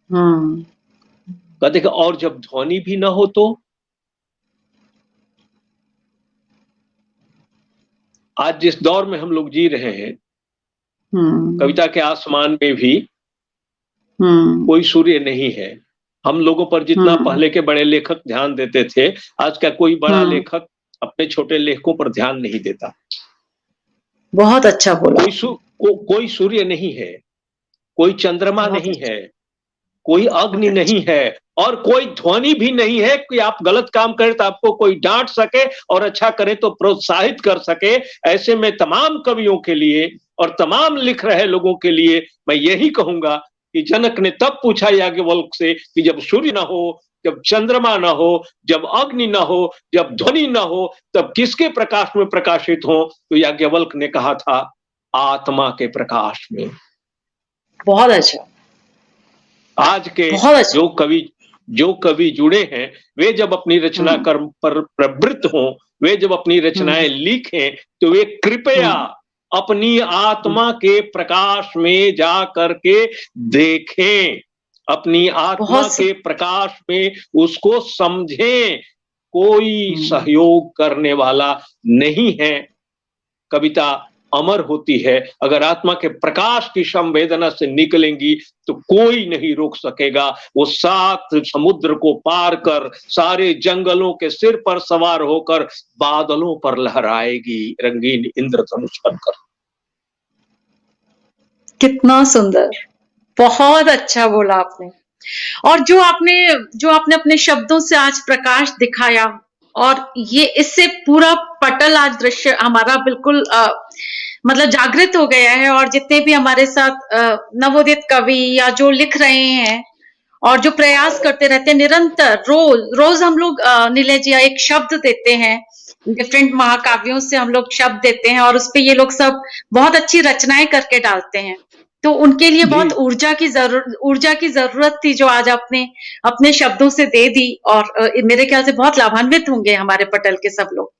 हुँ, कहते कि और जब ध्वनि भी ना हो तो आज जिस दौर में हम लोग जी रहे हैं, हुँ, कविता के आसमान में भी हुँ, कोई सूर्य नहीं है। हम लोगों पर जितना हुँ, पहले के बड़े लेखक ध्यान देते थे, आज का कोई बड़ा हुँ। लेखक अपने छोटे लेखकों पर ध्यान नहीं देता। बहुत अच्छा बोला आपने, कोई सूर्य नहीं है, कोई चंद्रमा बहुत नहीं अच्छा, है, कोई बहुत अग्नि अच्छा। नहीं है और कोई ध्वनि भी नहीं है कि आप गलत काम करें तो आपको कोई डांट सके और अच्छा करे तो प्रोत्साहित कर सके। ऐसे में तमाम कवियों के लिए और तमाम लिख रहे लोगों के लिए मैं यही कहूंगा कि जनक ने तब पूछा याज्ञवल्क्य से कि जब सूर्य ना हो, जब चंद्रमा ना हो, जब अग्नि ना हो, जब ध्वनि ना हो, तब किसके प्रकाश में प्रकाशित हो? तो याज्ञवल्क्य ने कहा था आत्मा के प्रकाश में। बहुत अच्छा, आज के बहुत अच्छा। जो कवि जुड़े हैं, वे जब अपनी रचना हुँ, कर्म पर प्रवृत्त हों, वे जब अपनी हुँ, रचनाएं लिखें, तो वे कृपया हुँ, अपनी हुँ। आत्मा के प्रकाश में जा करके देखें, अपनी आत्मा बहुत स के प्रकाश में उसको समझें। कोई हुँ, सहयोग करने वाला नहीं है। कविता अमर होती है। अगर आत्मा के प्रकाश की संवेदना से निकलेंगी तो कोई नहीं रोक सकेगा। वो 7 समुद्र को पार कर सारे जंगलों के सिर पर सवार होकर बादलों पर लहराएगी रंगीन इंद्रधनुष बनकर। कितना सुंदर, बहुत अच्छा बोला आपने। और जो आपने अपने शब्दों से आज प्रकाश दिखाया और ये इससे पूरा पटल आज दृश्य हमारा बिल्कुल मतलब जागृत हो गया है और जितने भी हमारे साथ नवोदित कवि या जो लिख रहे हैं और जो प्रयास करते रहते हैं निरंतर रोज हम लोग नीले जी एक शब्द देते हैं डिफरेंट महाकाव्यों से हम लोग शब्द देते हैं और उसपे ये लोग सब बहुत अच्छी रचनाएं करके डालते हैं तो उनके लिए जी। बहुत ऊर्जा की जरूरत थी जो आज आपने अपने शब्दों से दे दी और मेरे ख्याल से बहुत लाभान्वित होंगे हमारे पटल के सब लोग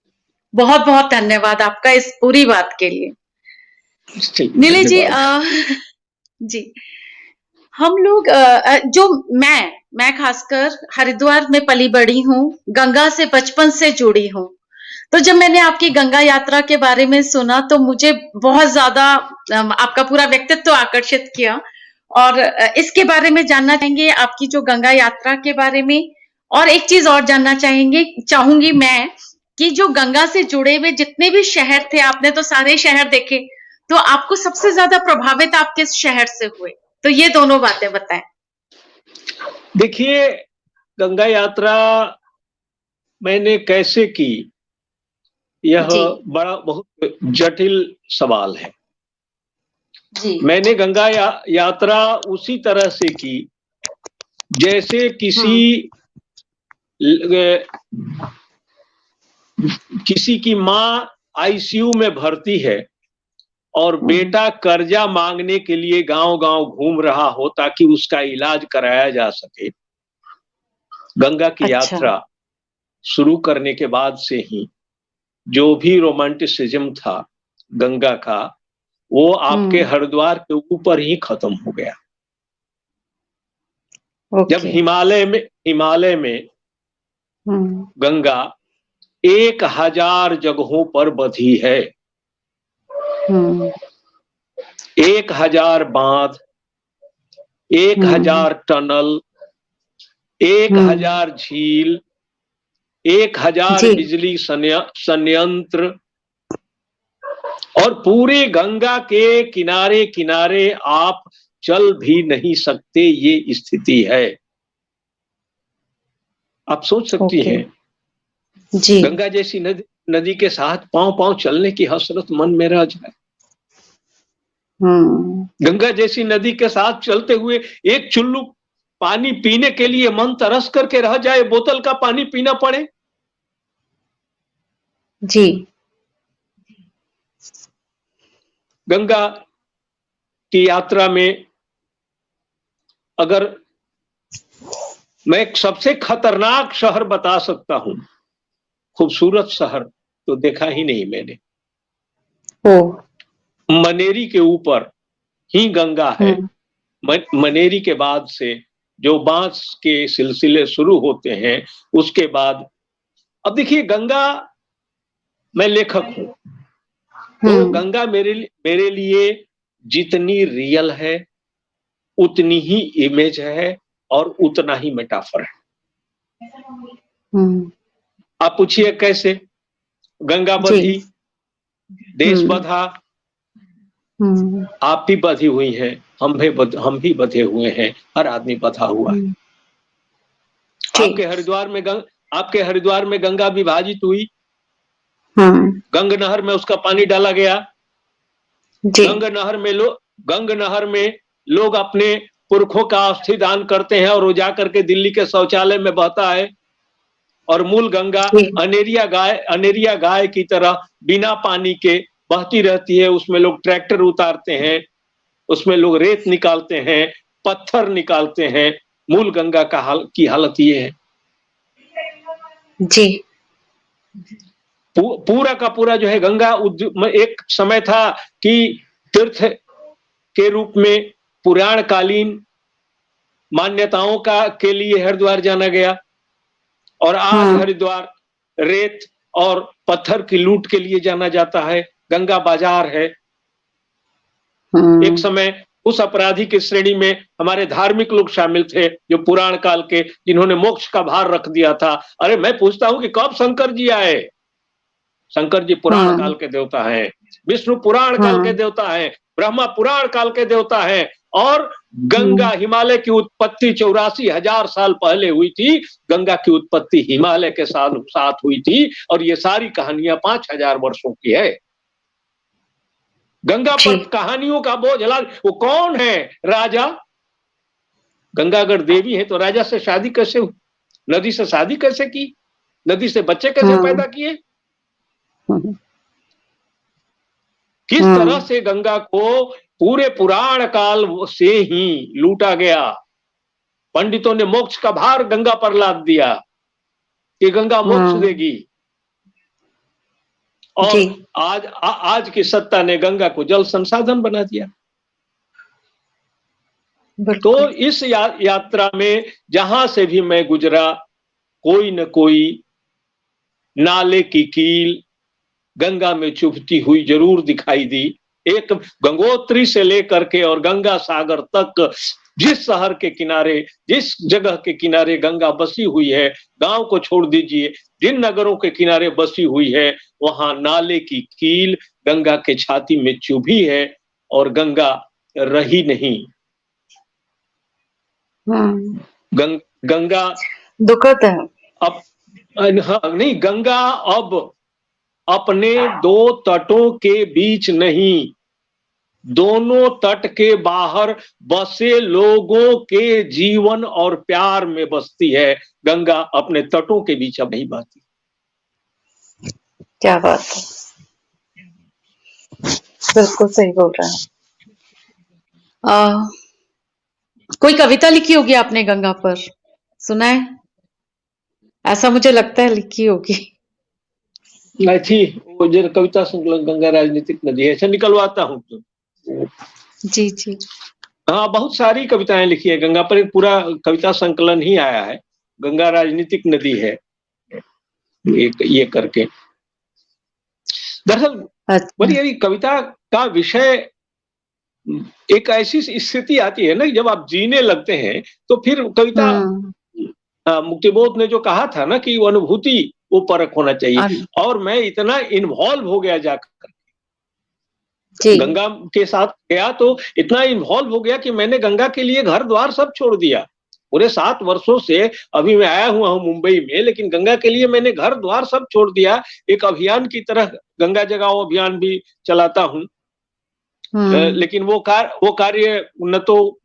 बहुत बहुत धन्यवाद आपका इस पूरी बात के लिए ठीक, नीले जी धन्यवाद। जी हम लोग जो मैं खासकर हरिद्वार में पली बड़ी हूँ गंगा से बचपन से जुड़ी हूँ तो जब मैंने आपकी गंगा यात्रा के बारे में सुना तो मुझे बहुत ज्यादा आपका पूरा व्यक्तित्व आकर्षित किया और इसके बारे में जानना चाहेंगे आपकी जो गंगा यात्रा के बारे में और एक चीज और जानना चाहूंगी मैं कि जो गंगा से जुड़े हुए जितने भी शहर थे आपने तो सारे शहर देखे तो आपको सबसे ज्यादा प्रभावित आप किस शहर से हुए तो ये दोनों बातें बताएं देखिए, गंगा यात्रा मैंने कैसे की, यह जी बड़ा बहुत जटिल सवाल है। जी मैंने गंगा यात्रा उसी तरह से की जैसे हम्म किसी की माँ आईसीयू में भर्ती है और हम्म बेटा कर्जा मांगने के लिए गांव-गांव घूम रहा हो ताकि उसका इलाज कराया जा सके। गंगा की अच्छा यात्रा शुरू करने के बाद से ही जो भी रोमांटिसिज्म था गंगा का, वो आपके हम्म हरिद्वार के ऊपर ही खत्म हो गया। जब ओके हिमालय में गंगा 1000 जगहों पर बधी है। 1000 बांध, 1000 टनल, 1000 झील, 1000 जी बिजली संयंत्र, और पूरे गंगा के किनारे किनारे आप चल भी नहीं सकते, ये स्थिति है। आप सोच सकती ओके हैं, जी गंगा जैसी नदी के साथ पांव पांव चलने की हसरत मन में रह जाए। गंगा जैसी नदी के साथ चलते हुए एक चुल्लू पानी पीने के लिए मन तरस करके रह जाए, बोतल का पानी पीना पड़े। जी गंगा की यात्रा में अगर मैं एक सबसे खतरनाक शहर बता सकता हूं, खूबसूरत शहर तो देखा ही नहीं मैंने। ओ मनेरी के ऊपर ही गंगा है। मनेरी के बाद से जो बांस के सिलसिले शुरू होते हैं, उसके बाद अब देखिए, गंगा, मैं लेखक हूं तो गंगा मेरे लिए जितनी रियल है उतनी ही इमेज है और उतना ही मेटाफर है। आप पूछिए कैसे? गंगा बधी, देश बधा, आप भी बधी हुई हैं, हम भी बधे हुए हैं, हर आदमी बधा हुआ है। आपके हरिद्वार में गंगा विभाजित हुई, गंग नहर में उसका पानी डाला गया, गंग नहर में लोग अपने पुरखों का अस्थि दान करते हैं और वो जाकर के दिल्ली के शौचालय में बहता है। और मूल गंगा अनेरिया गाय की तरह बिना पानी के बहती रहती है। उसमें लोग ट्रैक्टर उतारते हैं, उसमें लोग रेत निकालते हैं, पत्थर निकालते हैं। मूल गंगा की हालत ये है जी। पूरा का पूरा जो है गंगा एक समय था कि तीर्थ के रूप में पुराण कालीन मान्यताओं के लिए हरिद्वार जाना गया, और आज हरिद्वार रेत और पत्थर की लूट के लिए जाना जाता है। गंगा बाजार है। एक समय उस अपराधी की श्रेणी में हमारे धार्मिक लोग शामिल थे जो पुराण काल के, जिन्होंने मोक्ष का भार रख दिया था। अरे मैं पूछता हूं कि कब शंकर जी आए? शंकर जी पुराण काल के देवता हैं, विष्णु पुराण काल के देवता हैं, ब्रह्मा पुराण काल के देवता हैं, और गंगा हिमालय की उत्पत्ति 84,000 साल पहले हुई थी। गंगा की उत्पत्ति हिमालय के साथ हुई थी, और ये सारी कहानियां 5,000 वर्षों की है। गंगा पर कहानियों का बोझ वो कौन है? राजा। गंगा अगर देवी है तो राजा से शादी कैसे हुई? नदी से शादी कैसे की? नदी से बच्चे कैसे पैदा किए? किस तरह से गंगा को पूरे पुराण काल से ही लूटा गया। पंडितों ने मोक्ष का भार गंगा पर लाद दिया कि गंगा मोक्ष देगी, और आज की सत्ता ने गंगा को जल संसाधन बना दिया। तो इस यात्रा में जहां से भी मैं गुजरा, कोई न कोई नाले की कील गंगा में चुभती हुई जरूर दिखाई दी। एक गंगोत्री से लेकर के और गंगा सागर तक जिस शहर के किनारे, जिस जगह के किनारे गंगा बसी हुई है, गांव को छोड़ दीजिए, जिन नगरों के किनारे बसी हुई है, वहां नाले की कील गंगा के छाती में चुभी है और गंगा रही नहीं। गंगा दुखद है। अब नहीं, गंगा अब अपने दो तटों के बीच नहीं, दोनों तट के बाहर बसे लोगों के जीवन और प्यार में बसती है। गंगा अपने तटों के बीच अब नहीं बहती। क्या बात है, बिल्कुल सही बोल रहा है। कोई कविता लिखी होगी आपने गंगा पर, सुना है? ऐसा मुझे लगता है लिखी होगी। नहीं थी वो जो कविता संकलन गंगा राजनीतिक नदी, ऐसे निकलवाता हूँ तो। जी जी। हाँ, बहुत सारी कविताएं लिखी है गंगा पर, एक पूरा कविता संकलन ही आया है। गंगा राजनीतिक नदी है। ये करके। दरअसल अच्छा। मेरी कविता का विषय एक ऐसी स्थिति आती है ना, जब आप जीने लगते हैं तो फिर कविता, हम्म। मुक्तिबोध ने जो कहा था ना कि वो अनुभूति, वो परख होना चाहिए। अन- और मैं इतना इन्वॉल्व हो गया जाकर जी। गंगा के साथ गया, तो इतना इन्वॉल्व हो गया कि मैंने गंगा के लिए घर द्वार सब छोड़ दिया। पूरे 7 वर्षों से अभी मैं आया हुआ हूँ मुंबई में, लेकिन गंगा के लिए मैंने घर द्वार सब छोड़ दिया। एक अभियान की तरह गंगा जगाओ अभियान भी चलाता हूँ। हम्म। लेकिन वो कार्य न तो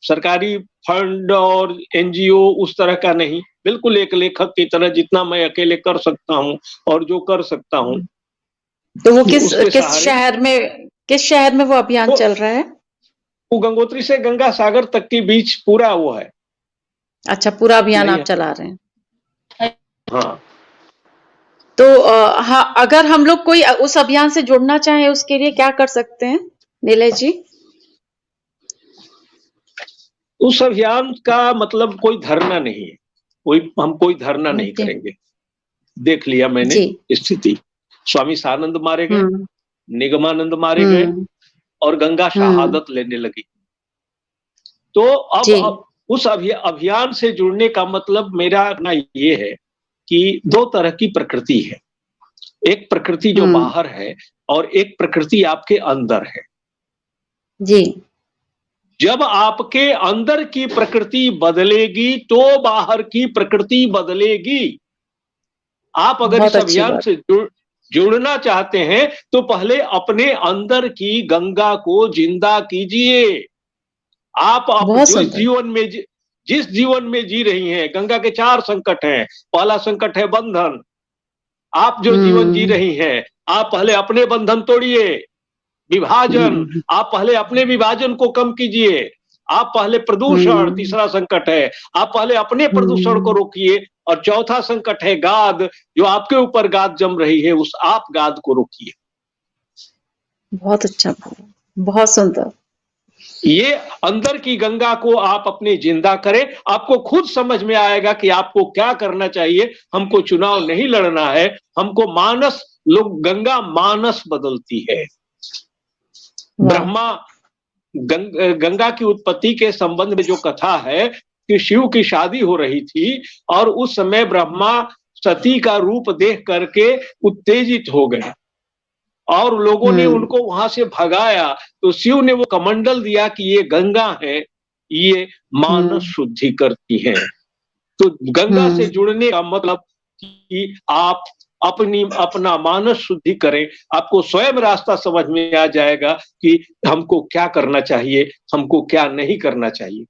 सरकारी फंड और एनजीओ उस तरह का नहीं, बिल्कुल एक लेखक की तरह जितना मैं अकेले कर सकता हूँ और जो कर सकता हूँ तो वो किस उसके किस सहारे। शहर में किस शहर में वो अभियान वो चल रहा है? वो गंगोत्री से गंगा सागर तक के बीच पूरा वो है। अच्छा, पूरा अभियान नहीं आप है। चला रहे हैं। हाँ, तो हाँ, अगर हम लोग कोई उस अभियान से जुड़ना चाहे उसके लिए क्या कर सकते हैं नीलेश जी? उस अभियान का मतलब कोई धरना नहीं है, हम कोई धरना नहीं जी। करेंगे। देख लिया मैंने जी। स्थिति। स्वामी सानंद मारे गए, हम्म। निगमानंद मारे गए हम्म। और गंगा हम्म। शहादत लेने लगी। तो जी। अब उस अभियान से जुड़ने का मतलब मेरा ना ये है कि दो तरह की प्रकृति है। एक प्रकृति जो हम्म। बाहर है और एक प्रकृति आपके अंदर है। जी। जब आपके अंदर की प्रकृति बदलेगी तो बाहर की प्रकृति बदलेगी। आप अगर इस बहुत अच्छी अभियान बात। से जुड़ना चाहते हैं तो पहले अपने अंदर की गंगा को जिंदा कीजिए। आप बहुत सुंदर। जिस जीवन में जी रही हैं, गंगा के 4 संकट हैं। पहला संकट है बंधन। आप जो जीवन जी हम्म। रही हैं, आप पहले अपने बंधन तोड़िए। विभाजन, हम्म। आप पहले अपने विभाजन को कम कीजिए। आप पहले प्रदूषण, हम्म। तीसरा संकट है। आप पहले अपने प्रदूषण को हम्म। रोकिए। और चौथा संकट है गाद, जो आपके ऊपर गाद जम रही है, उस आप गाद को रोकिए। बहुत अच्छा बोला। बहुत सुंदर। ये अंदर की गंगा को आप अपने जिंदा करें। आपको खुद समझ में आएगा कि आपको क्या करना चाहिए। हमको चुनाव नहीं लड़ना है, हमको मानस, लोग गंगा मानस बदलती है। वाह। ब्रह्मा, गंगा की उत्पत्ति के संबंध में जो कथा है कि शिव की शादी हो रही थी और उस समय ब्रह्मा सती का रूप देख करके उत्तेजित हो गए और लोगों ने हम्म। उनको वहां से भगाया। तो शिव ने वो कमंडल दिया कि ये गंगा है, ये मानस हम्म। शुद्धि करती है। तो गंगा से हम्म। जुड़ने का मतलब कि आप अपना मानस शुद्धि करें। आपको स्वयं रास्ता समझ में आ जाएगा कि हमको क्या करना चाहिए, हमको क्या नहीं करना चाहिए।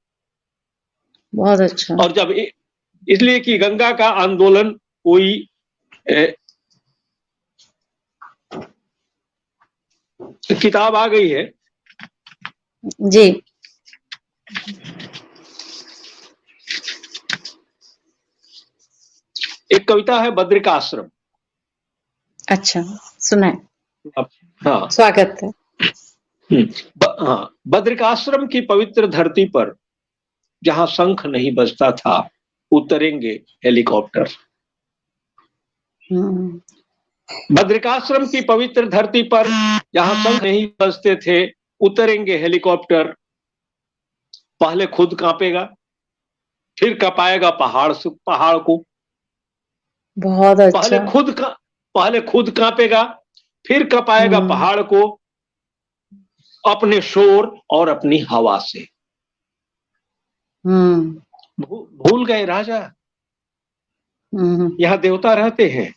बहुत अच्छा। और जब इसलिए कि गंगा का आंदोलन कोई किताब आ गई है। जी। एक कविता है बद्रिकाश्रम। अच्छा, सुनाए। हाँ। स्वागत है। हाँ, बद्रिकाश्रम की पवित्र धरती पर जहां शंख नहीं बजता था, उतरेंगे हेलीकॉप्टर। हम्म। बद्रिकाश्रम की पवित्र धरती पर जहां शंख नहीं बजते थे, उतरेंगे हेलीकॉप्टर। पहले खुद कांपेगा, फिर कपाएगा पहाड़ को। बहुत पहले अच्छा। खुद का पहले खुद कांपेगा, फिर कपाएगा हम्म। पहाड़ को अपने शोर और अपनी हवा से। हम्म। भूल गए राजा, हम्म। यहाँ देवता रहते हैं।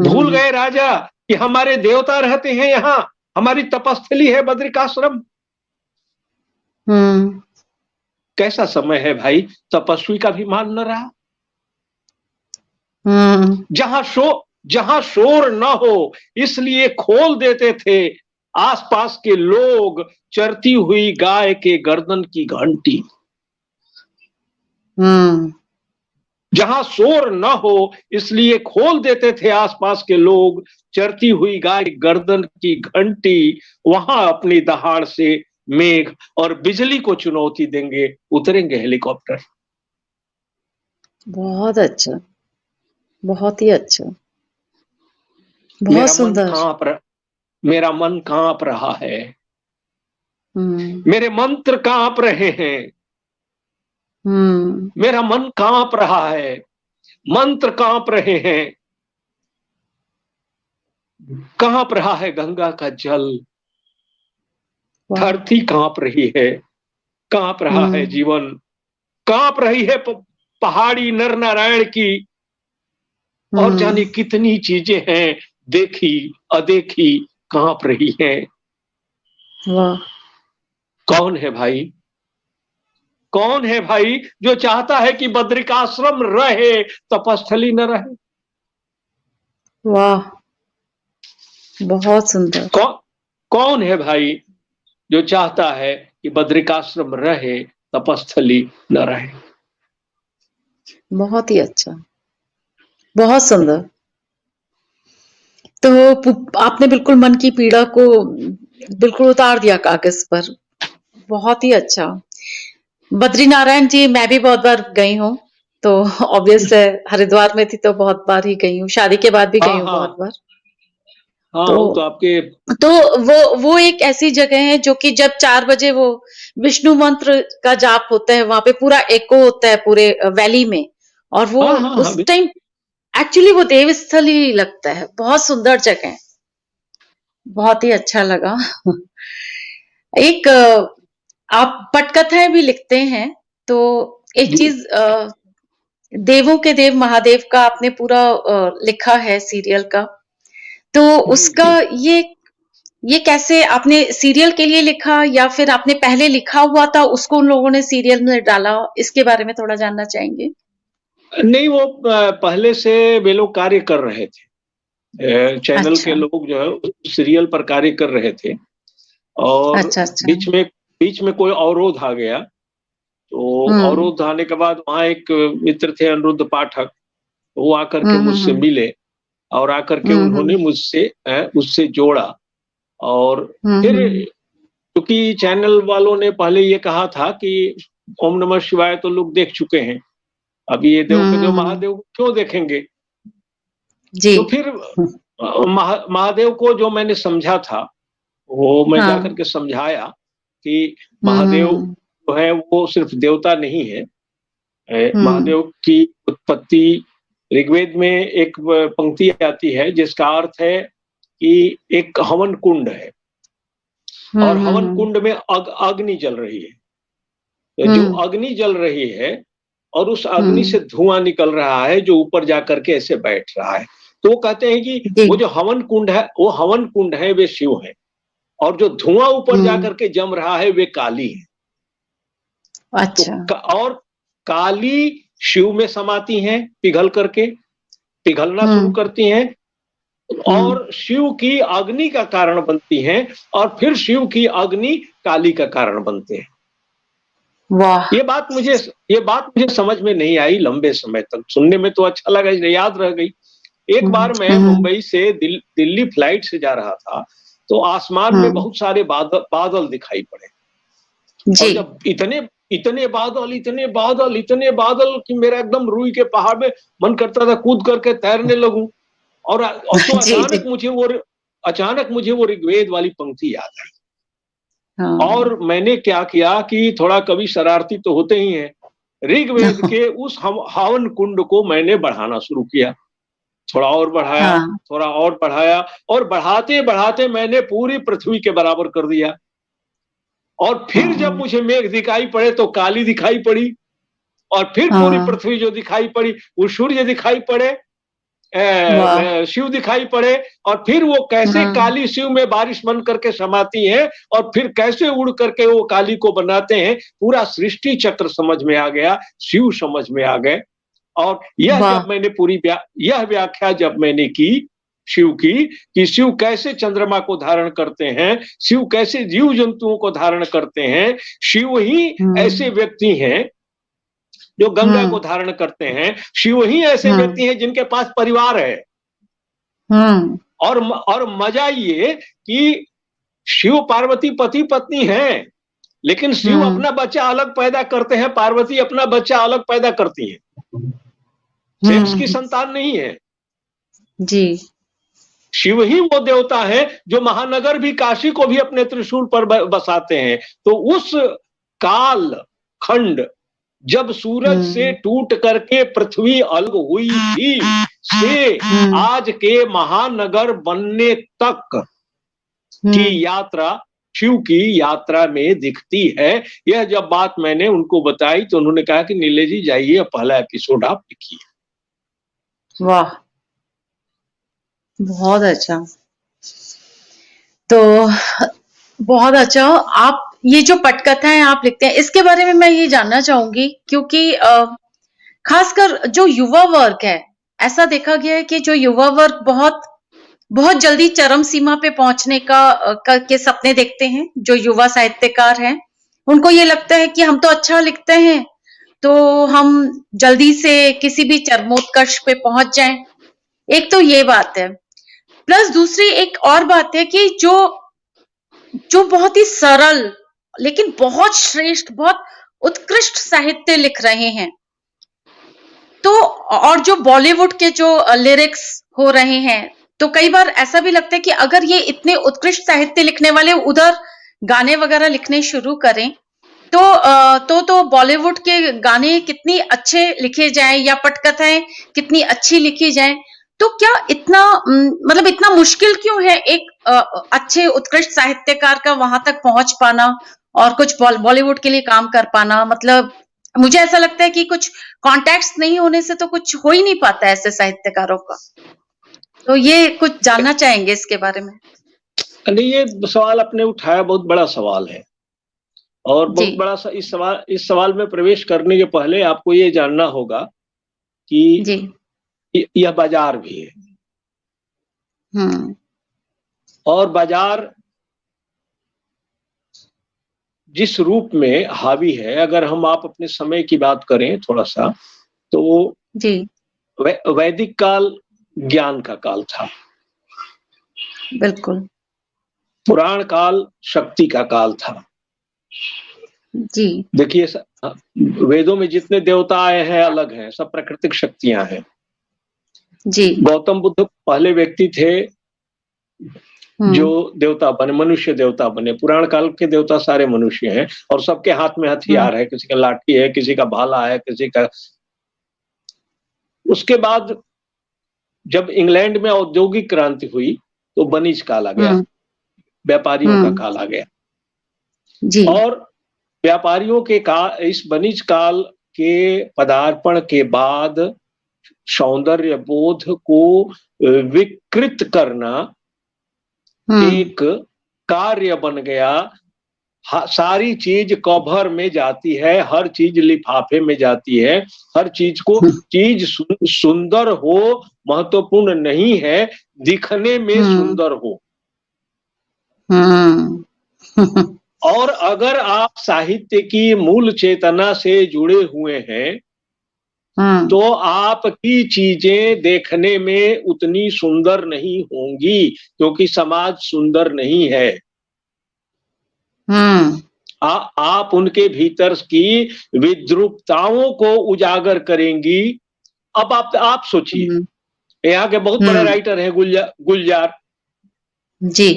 भूल हम्म। गए राजा कि हमारे देवता रहते हैं यहाँ। हमारी तपस्थली है बद्रिकाश्रम। हम्म। कैसा समय है भाई, तपस्वी का भी मान न रहा। हम्म। जहां शोर न हो, इसलिए खोल देते थे आसपास के लोग चरती हुई गाय के गर्दन की घंटी। हम्म। जहां शोर न हो, इसलिए खोल देते थे आसपास के लोग चरती हुई गाय की गर्दन की घंटी। वहां अपनी दहाड़ से मेघ और बिजली को चुनौती देंगे, उतरेंगे हेलीकॉप्टर। बहुत अच्छा। बहुत ही अच्छा, बहुत मेरा मन सुंदर। कांप र, मेरा मन कांप रहा है, हुँ, मेरे मंत्र कांप रहे हैं, हुँ, मेरा मन कांप रहा है, मंत्र कांप रहे हैं, कांप रहा है गंगा का जल, वाह! धरती कांप रही है, कांप रहा है हुँ, जीवन, कांप रही है पहाड़ी नर नारायण की, और जाने हुँ, कितनी चीजें हैं, देखी अदेखी कांप रही हैं। वाह! कौन है भाई, कौन है भाई जो चाहता है कि बद्रिकाश्रम रहे, तपस्थली न रहे? वाह! बहुत सुंदर, कौन कौन है भाई जो चाहता है कि बद्रिकाश्रम रहे, तपस्थली न रहे? बहुत ही अच्छा, बहुत सुंदर। तो आपने बिल्कुल मन की पीड़ा को बिल्कुल उतार दिया कागज़ पर, बहुत ही अच्छा। बद्रीनारायण जी मैं भी बहुत बार गई हूँ, तो ऑब्वियस है हरिद्वार में थी तो बहुत बार ही गई हूँ, शादी के बाद भी गई हाँ हूँ बहुत हाँ बार। हाँ, तो वो तो आपके। तो वो एक ऐसी जगह है जो कि जब 4 बजे वो विष्णु मंत्र का जाप होता है, वहाँ पे पूरा एको होता है पूरे वैली में और वो हाँ हाँ हाँ, उस टाइम एक्चुअली वो देवस्थल ही लगता है, बहुत सुंदर जगह है, बहुत ही अच्छा लगा। एक आप पटकथाएँ भी लिखते हैं, तो एक जी चीज़ देवों के देव महादेव का आपने पूरा लिखा है सीरियल का, तो जी उसका जी। ये कैसे आपने सीरियल के लिए लिखा या फिर आपने पहले लिखा हुआ था, उसको उन लोगों ने सीरियल में डाला? इसके बारे में थोड़ा जानना चाहेंगे? नहीं, वो पहले से वे लोग कार्य कर रहे थे। चैनल के अच्छा, लोग जो है उस सीरियल पर कार्य कर रहे थे, और अच्छा, अच्छा। बीच में कोई अवरोध आ गया। तो हुँ। अवरोध आने के बाद वहाँ एक मित्र थे अनिरुद्ध पाठक, वो आकर हुँ, के हुँ, मुझसे हुँ। मिले, और आकर के हुँ, उन्होंने हुँ। उससे जोड़ा। और हुँ, फिर हुँ। क्योंकि चैनल वालों ने पहले ये कहा था कि ओम नमः शिवाय तो लोग देख चुके हैं, अब ये हुँ, देव के हुँ, देव हुँ। महादेव को क्यों देखेंगे? जी। तो फिर हुँ। महादेव को जो मैंने समझा था, वो मैं जाकर हाँ। के समझाया कि हुँ, हुँ, महादेव हुँ। जो है वो सिर्फ देवता नहीं है। हुँ। महादेव की उत्पत्ति ऋग्वेद में एक पंक्ति आती है जिसका अर्थ है कि एक हवन कुंड है, हुँ, और हुँ, हवन हुँ। कुंड में अग्नि जल रही है। तो जो हुँ। अग्नि जल रही है, और उस अग्नि हुँ। से धुआं निकल रहा है जो ऊपर जाकर के ऐसे बैठ रहा है। तो वो कहते हैं कि जी। वो जो हवन कुंड है, वो हवन कुंड है, वे शिव हैं, और जो धुआं ऊपर हुँ। जाकर के जम रहा है वे काली है। तो अच्छा। और काली शिव में समाती हैं, पिघल करके पिघलना शुरू हुँ। करती हैं, हुँ। और शिव की अग्नि का कारण बनती हैं, और फिर शिव की अग्नि काली का कारण बनते हैं। वाह! ये बात मुझे ये बात मुझे समझ में नहीं आई लंबे समय तक, सुनने में तो अच्छा लगा, याद रह गई। एक हुँ, बार मैं हुँ, हुँ। मुंबई से दिल्ली फ्लाइट से जा रहा था, तो आसमान में हुँ। बहुत सारे बादल दिखाई पड़े, जी। और जब इतने इतने बादल कि मेरा एकदम रूई के पहाड़ में मन करता था कूद करके तैरने लगूं। और तो जी, जी। अचानक मुझे वो ऋग्वेद वाली पंक्ति याद आई, हाँ। और मैंने क्या किया कि थोड़ा कवि शरारती तो होते ही हैं, ऋग्वेद के उस हवन कुंड को मैंने बढ़ाना शुरू किया। थोड़ा और बढ़ाया, हाँ। थोड़ा और बढ़ाया, और बढ़ाते-बढ़ाते मैंने पूरी पृथ्वी के बराबर कर दिया। और फिर जब हाँ। मुझे मेघ दिखाई पड़े तो काली दिखाई पड़ी, और फिर पूरी हाँ। पृथ्वी जो दिखाई पड़ी, वो सूर्य दिखाई पड़े, वाह! शिव दिखाई पड़े, और फिर वो कैसे हुँ। काली शिव में बारिश बन करके समाती है, और फिर कैसे उड़ करके वो काली को बनाते हैं, पूरा सृष्टि चक्र समझ में आ गया, शिव समझ में आ गए। और वाह! यह व्याख्या जब मैंने की शिव की, कि शिव कैसे चंद्रमा को धारण करते हैं, शिव कैसे जीव जंतुओं को धारण करते हैं, शिव ही ऐसे हुँ। व्यक्ति हैं जो गंगा को हुँ। धारण करते हैं, शिव ही ऐसे हुँ। व्यक्ति हैं जिनके पास परिवार है। हुँ। और मजा ये कि शिव पार्वती पति पत्नी हैं, लेकिन शिव हुँ। अपना बच्चा अलग पैदा करते हैं, पार्वती अपना बच्चा अलग पैदा करती हैं। सेक्स की हम्म। संतान नहीं है। जी। शिव ही वो देवता है जो महानगर भी काशी को भी अपने त्रिशूल पर बसाते हैं। तो उस काल खंड जब सूरज से हम्म। टूट करके पृथ्वी अलग हुई थी से हम्म। आज के महानगर बनने तक की हम्म। यात्रा शिव की यात्रा में दिखती है। यह जब बात मैंने उनको बताई तो उन्होंने कहा कि नीले जी जाइए, पहला एपिसोड आप लिखिए। वाह, बहुत अच्छा। तो बहुत अच्छा। आप ये जो पटकथाएं आप लिखते हैं, इसके बारे में मैं ये जानना चाहूंगी, क्योंकि खासकर जो युवा वर्ग है, ऐसा देखा गया है कि जो युवा वर्ग बहुत बहुत जल्दी चरम सीमा पे पहुंचने के सपने देखते हैं। जो युवा साहित्यकार हैं, उनको ये लगता है कि हम तो अच्छा लिखते हैं, तो हम जल्दी से किसी भी चरमोत्कर्ष पे पहुंच जाएं। एक तो ये बात है, प्लस दूसरी एक और बात है कि जो जो बहुत ही सरल लेकिन बहुत श्रेष्ठ, बहुत उत्कृष्ट साहित्य लिख रहे हैं, तो और जो बॉलीवुड के जो लिरिक्स हो रहे हैं, तो कई बार ऐसा भी लगता है कि अगर ये इतने उत्कृष्ट साहित्य लिखने वाले उधर गाने वगैरह लिखने शुरू करें, तो बॉलीवुड के गाने कितनी अच्छे लिखे जाएं या पटकथाएं कितनी अच्छी लिखी जाएं, तो क्या इतना मतलब इतना मुश्किल क्यों है एक अच्छे उत्कृष्ट साहित्यकार का वहां तक पहुंच पाना और कुछ बॉलीवुड के लिए काम कर पाना? मतलब मुझे ऐसा लगता है कि कुछ कॉन्टेक्ट्स नहीं होने से तो कुछ हो ही नहीं पाता है ऐसे साहित्यकारों का। तो ये कुछ जानना चाहेंगे इसके बारे में? नहीं, ये सवाल आपने उठाया, बहुत बड़ा सवाल है। और जी। बहुत बड़ा इस सवाल में प्रवेश करने के पहले आपको ये जानना होगा कि जी। यह बाजार भी है, हम्म। और बाजार जिस रूप में हावी है, अगर आप अपने समय की बात करें थोड़ा सा, तो जी। वैदिक काल ज्ञान का काल था, बिल्कुल। पुराण काल शक्ति का काल था। जी। देखिए, वेदों में जितने देवता आए हैं अलग हैं, सब प्राकृतिक शक्तियां हैं। जी। गौतम बुद्ध पहले व्यक्ति थे जो हम्म। देवता बने, मनुष्य देवता बने। पुराण काल के देवता सारे मनुष्य हैं और सबके हाथ में हम्म। हथियार है, किसी का लाठी है, किसी का भाला है, किसी का। उसके बाद जब इंग्लैंड में औद्योगिक क्रांति हुई तो वणिज काल आ गया, हम्म। व्यापारियों का हम्म। काल आ गया। जी। और व्यापारियों के इस वणिज काल के पदार्पण के बाद सौंदर्य बोध को विकृत करना हम्म। एक कार्य बन गया। सारी चीज कवर में जाती है, हर चीज लिफाफे में जाती है, हर चीज को चीज सुंदर हो महत्वपूर्ण नहीं है, दिखने में हम्म। सुंदर हो। हम्म। और अगर आप साहित्य की मूल चेतना से जुड़े हुए हैं हम्म। तो आपकी चीजें देखने में उतनी सुंदर नहीं होंगी, क्योंकि समाज सुंदर नहीं है। हम्म। आप उनके भीतर की विद्रूपताओं को उजागर करेंगी। अब आप सोचिए, यहाँ के बहुत बड़े हम्म। राइटर हैं गुलजार। जी।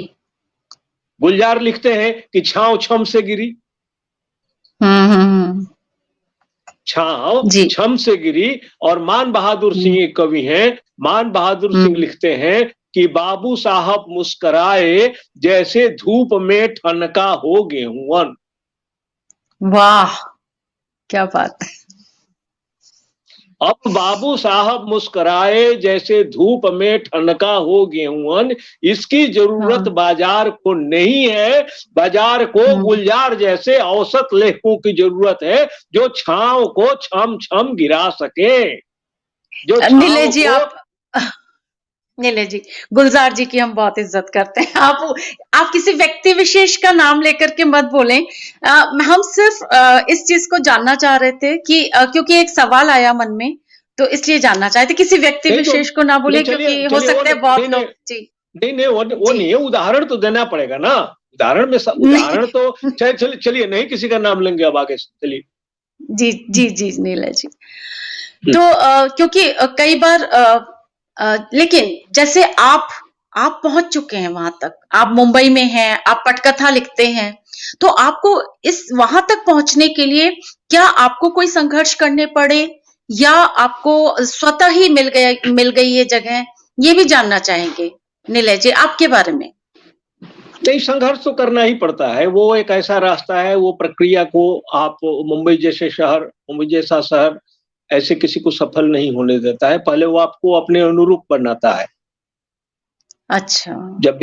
गुलजार लिखते हैं कि छांव छम से गिरी, हम्म। छांव जी। छम से गिरी। और मान बहादुर सिंह एक कवि हैं, मान बहादुर सिंह हम्म। लिखते हैं कि बाबू साहब मुस्कराए जैसे धूप में ठनका हो गेहूं। वाह, क्या बात है। अब बाबू साहब मुस्कराए जैसे धूप में ठनका हो गेहूं, इसकी जरूरत हाँ। बाजार को नहीं है, बाजार को गुलजार जैसे औसत लेखकों की जरूरत है, जो छांव को छम छम गिरा सके, जो नीले छांव जी को। आप नीले जी, गुलजार जी की हम बहुत इज्जत करते हैं। आप किसी व्यक्ति विशेष का नाम लेकर के मत बोलें। हम सिर्फ इस चीज को जानना चाह रहे थे कि क्योंकि एक सवाल आया मन में, तो इसलिए जानना चाहते थे। किसी व्यक्ति नहीं तो विशेष को ना नहीं, बोले, चलिए क्योंकि हो चलिए, वो सकता है नहीं बहुत नहीं लोग। जी। नहीं नहीं, वो जी। नहीं है। उदाहरण तो देना पड़ेगा ना, उदाहरण में नहीं। उदाहरण तो चलिए, नहीं किसी का नाम लेंगे अब आगे, चलिए। जी। जी। जी नीला जी। हुँ। तो क्योंकि कई बार लेकिन जैसे आप पहुँच चुके हैं वहाँ तक, आप मुंबई में हैं, आप पटकथा लिखते हैं, तो आपको इस वहाँ तक पहुँचने के लिए क्या आपको कोई संघर्ष करने पड़े या आपको स्वतः ही मिल गई ये जगह? ये भी जानना चाहेंगे, निलय जी आपके बारे में। नहीं, संघर्ष तो करना ही पड़ता है। वो एक ऐसा रास्ता है, वो प्रक्रिया को आप मुंबई जैसे शहर, मुंबई जैसा शहर ऐसे किसी को सफल नहीं होने देता है। पहले वो आपको अपने अनुरूप बनाता है। अच्छा। जब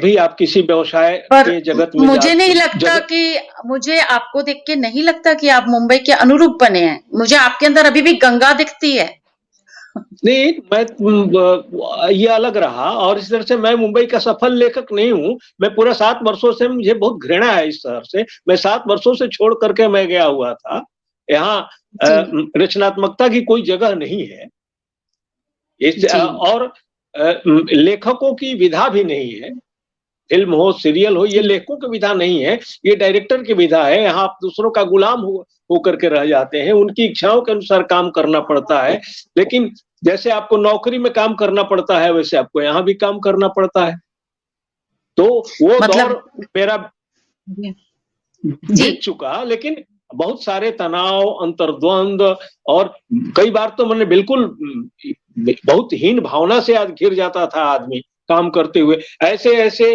भी आप किसी व्यवसाय पर के जगत में मुझे नहीं लगता जगत कि मुझे आपको देख के नहीं लगता कि आप मुंबई के अनुरूप बने हैं। मुझे आपके अंदर अभी भी गंगा दिखती है। नहीं, ये अलग रहा और इस तरह से मैं मुंबई का सफल लेखक नहीं हूँ। मैं पूरा 7 वर्षों से मुझे बहुत घृणा है इस शहर से। मैं 7 वर्षों से छोड़ कर के मैं गया हुआ था। यहाँ जी, रचनात्मकता की कोई जगह नहीं है। जी। और लेखकों की विधा भी नहीं है। फ़िल्म हो, सीरियल हो, ये जी, लेखकों की विधा नहीं है, ये डायरेक्टर की विधा है। यहाँ आप दूसरों का गुलाम होकर के रह जाते हैं, उनकी इच्छाओं के अनुसार काम करना पड़ता है। लेकिन जैसे आपको नौकरी में काम करना पड़ता है, वैसे आपको यहाँ भी काम करना पड़ता है। तो वो दौर मतलब मेरा जी, जी। बीत चुका, लेकिन बहुत सारे तनाव, अंतर्द्वंद और कई बार तो मैंने बिल्कुल बहुत हीन भावना से आज घिर जाता था आदमी काम करते हुए। ऐसे-ऐसे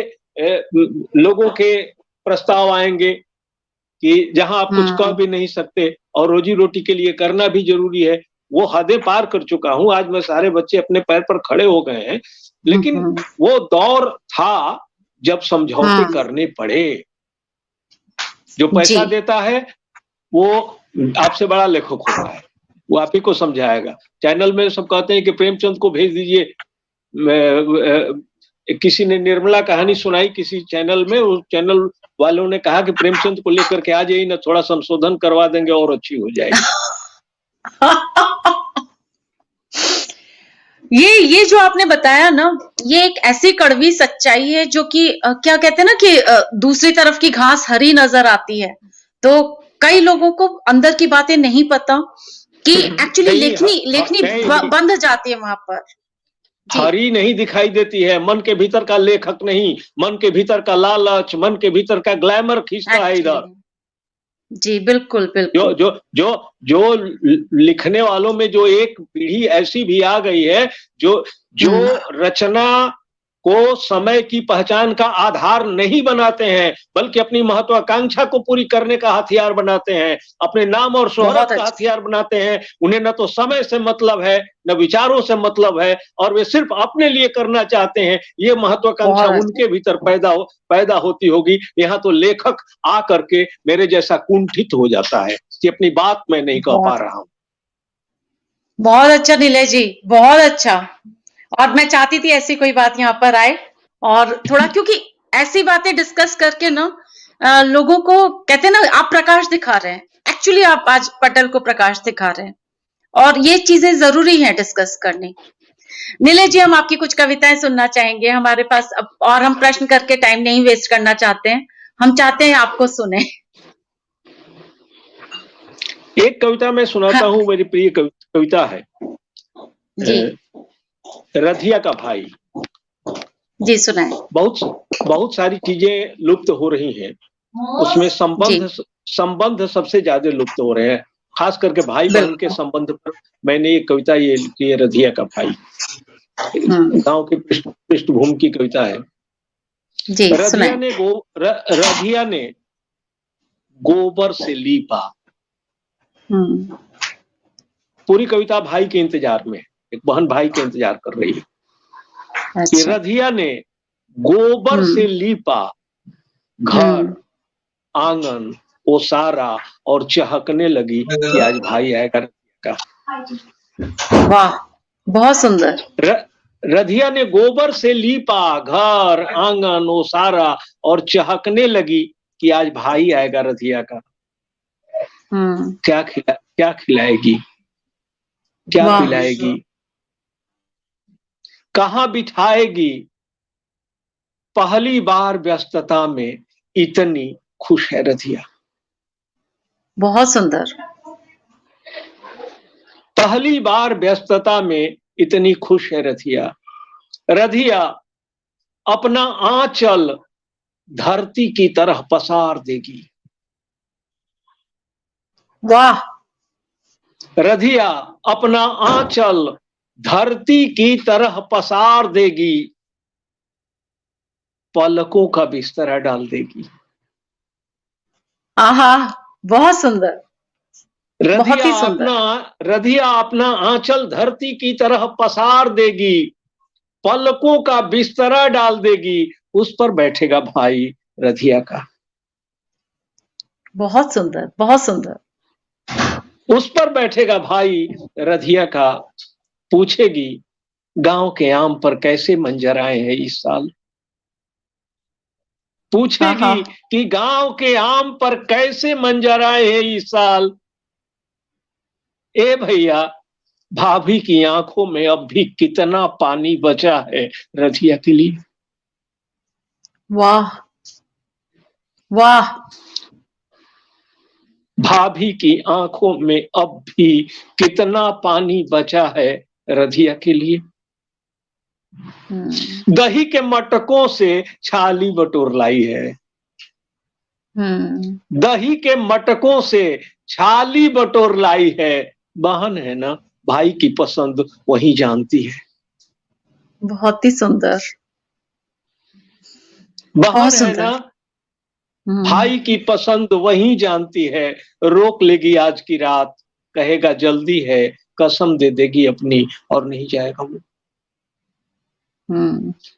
लोगों के प्रस्ताव आएँगे कि जहाँ आप कुछ कह हुँ, भी नहीं सकते और रोजी-रोटी के लिए करना भी ज़रूरी है। वो हदें पार कर चुका हूँ, आज मैं सारे बच्चे अपने पैर पर खड़े हो गए हैं। हुँ, लेकिन हुँ, वो दौर था जब समझौते हुँ। करने पड़े। जो जी। पैसा देता है वो आपसे बड़ा लेखक होता है। वो आप ही को समझाएगा। चैनल में सब कहते हैं कि प्रेमचंद को भेज दीजिए। किसी ने निर्मला कहानी सुनाई किसी चैनल में, उस चैनल वालों ने कहा कि प्रेमचंद को लेकर के आ जाइए ना, थोड़ा संशोधन करवा देंगे और अच्छी हो जाएगी। ये जो आपने बताया ना, ये एक ऐसी कड़वी सच्चाई है जो कि क्या कहते हैं ना कि दूसरी तरफ की घास हरी नजर आती है। तो कई लोगों को अंदर की बातें नहीं पता कि एक्चुअली नहीं, लेखनी लेखनी नहीं, नहीं, बंध जाती है वहां पर। जी, हरी नहीं दिखाई देती है, मन के भीतर का लेखक नहीं, मन के भीतर का लालच, मन के भीतर का ग्लैमर खींचता है एक्चुअली इधर। जी, बिल्कुल, जो बिल्कुल। जो जो जो लिखने वालों में जो एक पीढ़ी ऐसी भी आ गई है जो जो हुँ, रचना को समय की पहचान का आधार नहीं बनाते हैं, बल्कि अपनी महत्वाकांक्षा को पूरी करने का हथियार बनाते हैं, अपने नाम और शोहरत बहुत का अच्छा। हथियार बनाते हैं। उन्हें न तो समय से मतलब है, न विचारों से मतलब है और वे सिर्फ अपने लिए करना चाहते हैं। ये महत्वाकांक्षा बहुत अच्छा। उनके भीतर पैदा होती होगी। यहाँ तो लेखक आ करके मेरे जैसा कुंठित हो जाता है कि अपनी बात मैं नहीं कह पा बहुत रहा हूँ। बहुत अच्छा नीलय जी, बहुत अच्छा। और मैं चाहती थी ऐसी कोई बात यहाँ पर आए और थोड़ा क्योंकि ऐसी बातें डिस्कस करके ना लोगों को कहते हैं ना आप प्रकाश दिखा रहे हैं। एक्चुअली आप आज पटल को प्रकाश दिखा रहे हैं और ये चीजें जरूरी हैं डिस्कस करनी। नीलय जी हम आपकी कुछ कविताएं सुनना चाहेंगे हमारे पास अब और हम प्रश्न करके टाइम नहीं वेस्ट करना चाहते हैं। हम चाहते हैं आपको सुने। एक कविता मैं सुनाता हाँ, हूँ, मेरी प्रिय कविता है जी रधिया का भाई। जी सुनाए। बहुत बहुत सारी चीजें लुप्त हो रही हैं, उसमें जी संबंध सबसे ज्यादा लुप्त हो रहे हैं, खास करके भाई बहन के बिल्कुल। संबंध पर। मैंने एक कविता ये लिखी है, रधिया का भाई। हम्म। गांव की पृष्ठभूमि की कविता है। जी रधिया सुनाए। ने रधिया ने गोबर से लीपा। हम्म। पूरी कविता भाई के इंतजार में, एक बहन भाई के इंतजार कर रही है कि अच्छा। रधिया ने गोबर से हुँ, लीपा घर हुँ। आंगन ओसारा और चहकने लगी कि आज भाई आएगा रधिया वाह! बहुत सुंदर। का। रधिया ने गोबर से लीपा घर आंगन ओसारा और चहकने लगी कि आज भाई आएगा रधिया का। हुँ, क्या खिलाएगी, क्या वाह! पिलाएगी, कहाँ बिठाएगी, पहली बार व्यस्तता में इतनी खुश है रधिया। बहुत सुंदर। पहली बार व्यस्तता में इतनी खुश है रधिया। रधिया अपना आंचल धरती की तरह पसार देगी। वाह। रधिया अपना आंचल धरती की तरह पसार देगी, पलकों का बिस्तरा डाल देगी। आहा, बहुत सुंदर, बहुत ही सुंदर। रधिया अपना आंचल धरती की तरह पसार देगी, पलकों का बिस्तरा डाल देगी, उस पर बैठेगा भाई रधिया का। बहुत सुंदर, बहुत सुंदर। उस पर बैठेगा भाई रधिया का, पूछेगी गांव के आम पर कैसे मंजर आए हैं इस साल। आहा, पूछेगी कि गांव के आम पर कैसे मंजर आए हैं इस साल। ए भैया, भाभी की आंखों में अब भी कितना पानी बचा है रधिया के लिए। वाह, वाह। भाभी की आंखों में अब भी कितना पानी बचा है रधिया के लिए। दही के मटकों से छाली बटोर लाई है। दही के मटकों से छाली बटोर लाई है। बहन है ना, भाई की पसंद वही जानती है। बहुत ही सुंदर, बहन बहुत है सुंदर। ना, भाई की पसंद वही जानती है। रोक लेगी आज की रात, कहेगा जल्दी है, कसम दे देगी अपनी और नहीं जाएगा वो।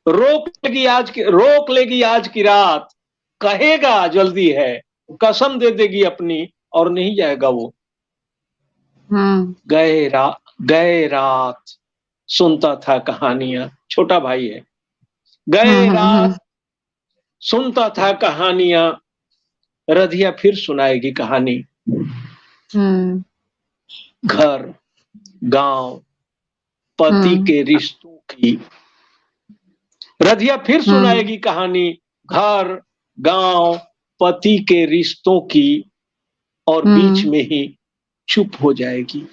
रोक लेगी आज की रात, कहेगा जल्दी है, कसम दे देगी अपनी और नहीं जाएगा वो। गए रात सुनता था कहानियां, छोटा भाई है। गए रात सुनता था कहानियां, रधिया फिर सुनाएगी कहानी। घर, गांव, पति के रिश्तों की। रधिया फिर सुनाएगी कहानी, घर, गांव, पति के रिश्तों की, और बीच में ही चुप हो जाएगी।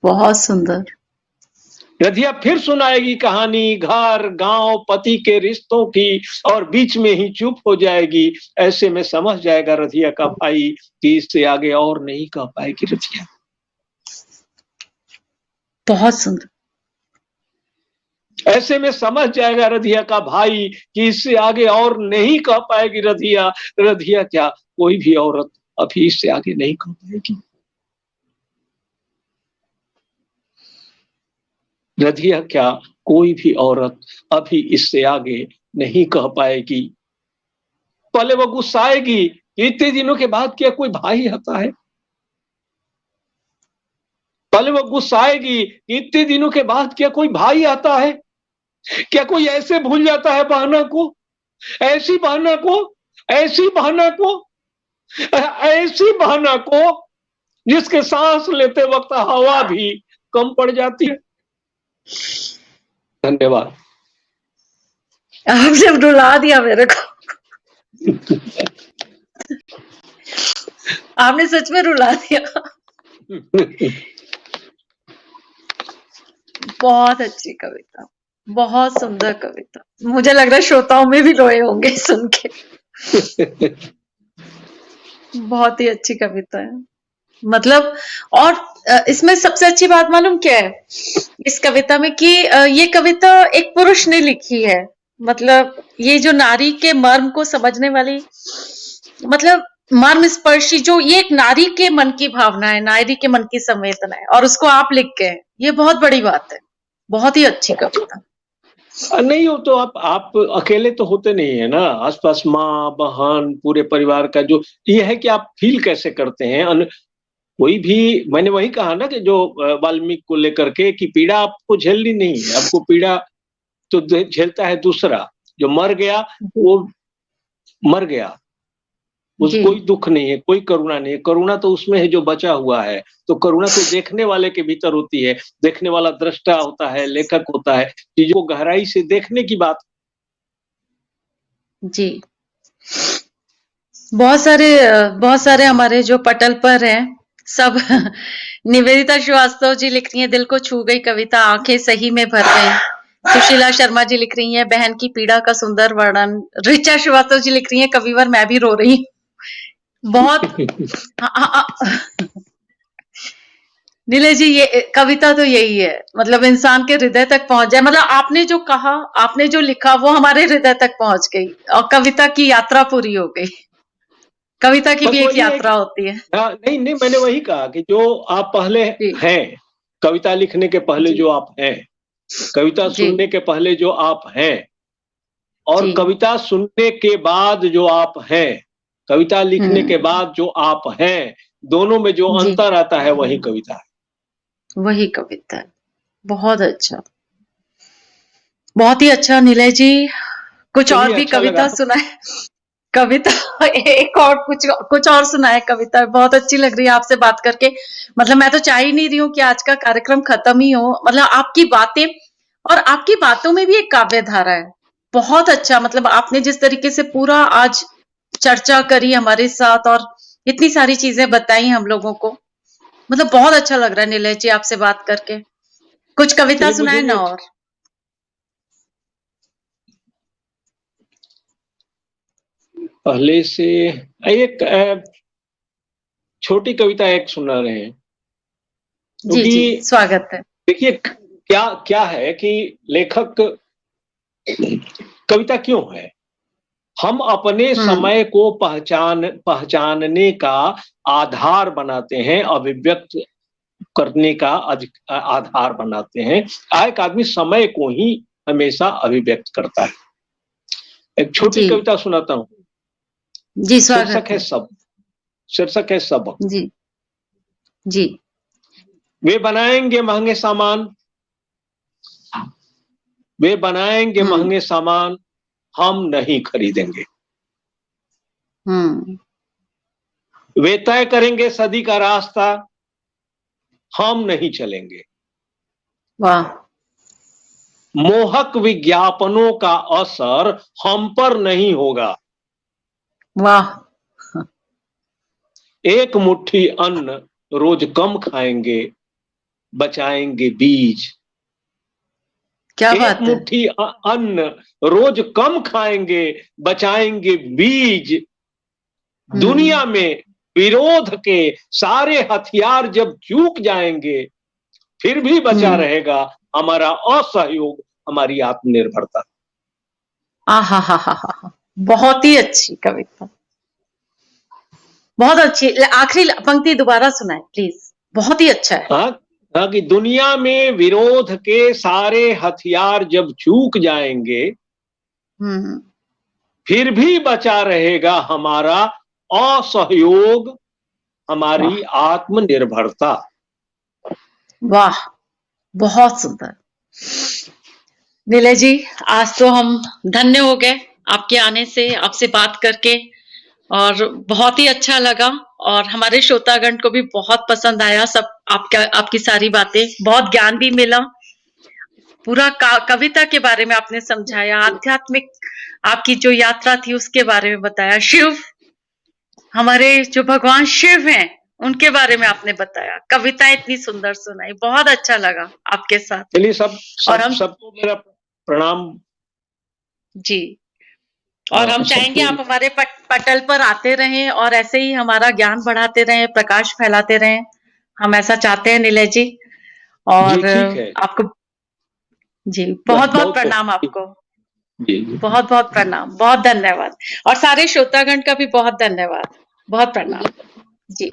बहुत सुंदर। रधिया फिर सुनाएगी कहानी, घर, गांव, पति के रिश्तों की, और बीच में ही चुप हो जाएगी। ऐसे में समझ जाएगा रधिया का भाई कि इससे आगे और नहीं कह पाएगी रधिया। बहुत सुंदर। ऐसे में समझ जाएगा रधिया का भाई कि इससे आगे और नहीं कह पाएगी रधिया। रधिया क्या, कोई भी औरत अभी इससे आगे नहीं कह पाएगी। रधिया क्या, कोई भी औरत अभी इससे आगे नहीं कह पाएगी। पहले वो गुस्साएगी, इतने दिनों के बाद क्या कोई भाई आता है। पहले वो गुस्साएगी, इतने दिनों के बाद क्या कोई भाई आता है। क्या कोई ऐसे भूल जाता है बहना को, ऐसी बहना को, ऐसी बहना को, ऐसी बहना को जिसके सांस लेते वक्त हवा भी कम पड़ जाती है। धन्यवाद। आपने रुला दिया मेरे को। आपने सच में रुला दिया। बहुत अच्छी कविता, बहुत सुंदर कविता। मुझे लग रहा है श्रोताओं में भी रोए होंगे सुन के। बहुत ही अच्छी कविता है। मतलब, और इसमें सबसे अच्छी बात मालूम क्या है इस कविता में, कि ये कविता एक पुरुष ने लिखी है। मतलब ये जो नारी के मर्म को समझने वाली, मतलब मर्म स्पर्शी, जो ये एक नारी के मन की भावना है, नारी के मन की संवेदना है, और उसको आप लिख के, ये बहुत बड़ी बात है। बहुत ही अच्छी कविता। नहीं हो तो आप अकेले तो होते नहीं है ना, आसपास माँ, बहन, पूरे परिवार का जो ये है कि आप फील कैसे करते हैं। कोई भी, मैंने वही कहा ना कि जो वाल्मीकि को लेकर के कि पीड़ा आपको झेलनी नहीं है, आपको पीड़ा तो झेलता है दूसरा। जो मर गया वो मर गया, उसको कोई दुख नहीं है, कोई करुणा नहीं है। करुणा तो उसमें है जो बचा हुआ है। तो करुणा तो देखने वाले के भीतर होती है। देखने वाला दृष्टा होता है, लेखक होता है, चीजों को गहराई से देखने की बात। जी, बहुत सारे हमारे जो पटल पर हैं सब निवेदिता श्रीवास्तव जी लिख रही हैं, दिल को छू गई कविता, आंखें सही में भर गई। सुशीला शर्मा जी लिख रही हैं, बहन की पीड़ा का सुंदर वर्णन। ऋचा श्रीवास्तव जी लिख रही हैं, कविवर मैं भी रो रही हूँ। बहुत नीलेश जी, ये कविता तो यही है, मतलब इंसान के हृदय तक पहुंच जाए। मतलब आपने जो कहा, आपने जो लिखा, वो हमारे हृदय तक पहुंच गई और कविता की यात्रा पूरी हो गई। कविता की बस भी एक वही है यात्रा होती है। नहीं नहीं, मैंने वही कहा कि जो आप पहले जी हैं, कविता लिखने के पहले जी जो आप हैं, कविता जी सुनने के पहले जो आप हैं, और जी। कविता सुनने के बाद जो आप हैं, कविता लिखने के हम्म। बाद जो आप हैं, दोनों में जो जी, अंतर आता है वही कविता है। वही कविता है। बहुत अच्छा, बहुत ही अच्छा नीलेश जी। कुछ और चलिए, भी अच्छा लगा। कविता सुनाए। कविता एक और कुछ और सुनाए कविता। बहुत अच्छी लग रही है आपसे बात करके। मतलब मैं तो चाह ही नहीं रही हूँ कि आज का कार्यक्रम खत्म ही हो। मतलब आपकी बातें, और आपकी बातों में भी एक काव्य धारा है। बहुत अच्छा, मतलब आपने जिस तरीके से पूरा आज चर्चा करी हमारे साथ और इतनी सारी चीजें बताई हम लोगों को, मतलब बहुत अच्छा लग रहा है नीलेश जी आपसे बात करके। कुछ कविता चलिए, मुझे सुनाए भी ना। और पहले से एक छोटी कविता एक सुना रहे हैं, जी जी, क्योंकि स्वागत है। देखिए क्या क्या है कि लेखक कविता क्यों है, हम अपने हम्म समय को पहचानने का आधार बनाते हैं, अभिव्यक्त करने का आधार बनाते हैं। एक आदमी समय को ही हमेशा अभिव्यक्त करता है। एक छोटी जी कविता सुनाता हूँ। जी, शीर्षक स्वागत है है। सब, शीर्षक है सबक। जी जी। वे बनाएंगे महंगे सामान, वे बनाएंगे हम्म महंगे सामान, हम नहीं खरीदेंगे। हम्म। वे तय करेंगे सदी का रास्ता, हम नहीं चलेंगे। वाह मोहक विज्ञापनों का असर हम पर नहीं होगा। वाह। एक मुट्ठी अन्न रोज कम खाएंगे, बचाएंगे बीज। क्या एक बात है। मुट्ठी अन्न रोज कम खाएंगे, बचाएंगे बीज। हम्म दुनिया में विरोध के सारे हथियार जब चूक जाएंगे, फिर भी बचा हम्म। रहेगा हमारा असहयोग, हमारी आत्मनिर्भरता। आ हा। बहुत ही अच्छी कविता, बहुत अच्छी। आखिरी पंक्ति दोबारा सुनाए प्लीज, बहुत ही अच्छा है। हाँ, हाँ, कि दुनिया में विरोध के सारे हथियार जब चूक जाएंगे, हम्म। फिर भी बचा रहेगा हमारा असहयोग, वाह हमारी आत्मनिर्भरता। वाह, बहुत सुंदर। नीलेश जी, आज तो हम धन्य हो गए आपके आने से, आपसे बात करके, और बहुत ही अच्छा लगा। और हमारे श्रोतागण को भी बहुत पसंद आया सब आपकी सारी बातें, बहुत ज्ञान भी मिला। पूरा कविता के बारे में आपने समझाया, आध्यात्मिक आपकी जो यात्रा थी उसके बारे में बताया, शिव, हमारे जो भगवान शिव हैं उनके बारे में आपने बताया, कविता इतनी सुंदर सुनाई, बहुत अच्छा लगा आपके साथ। चलिए, सब और सब हम सबको मेरा प्रणाम। जी, और हम चाहेंगे सबको। आप हमारे पटल पर आते रहें और ऐसे ही हमारा ज्ञान बढ़ाते रहें, प्रकाश फैलाते रहें। हम ऐसा चाहते हैं नीलेश जी। जी, और ठीक है। आपको जी बहुत बहुत बहुत बहुत प्रणाम आपको। जी जी। बहुत बहुत प्रणाम, बहुत धन्यवाद। और सारे श्रोतागण का भी बहुत धन्यवाद, बहुत प्रणाम। जी।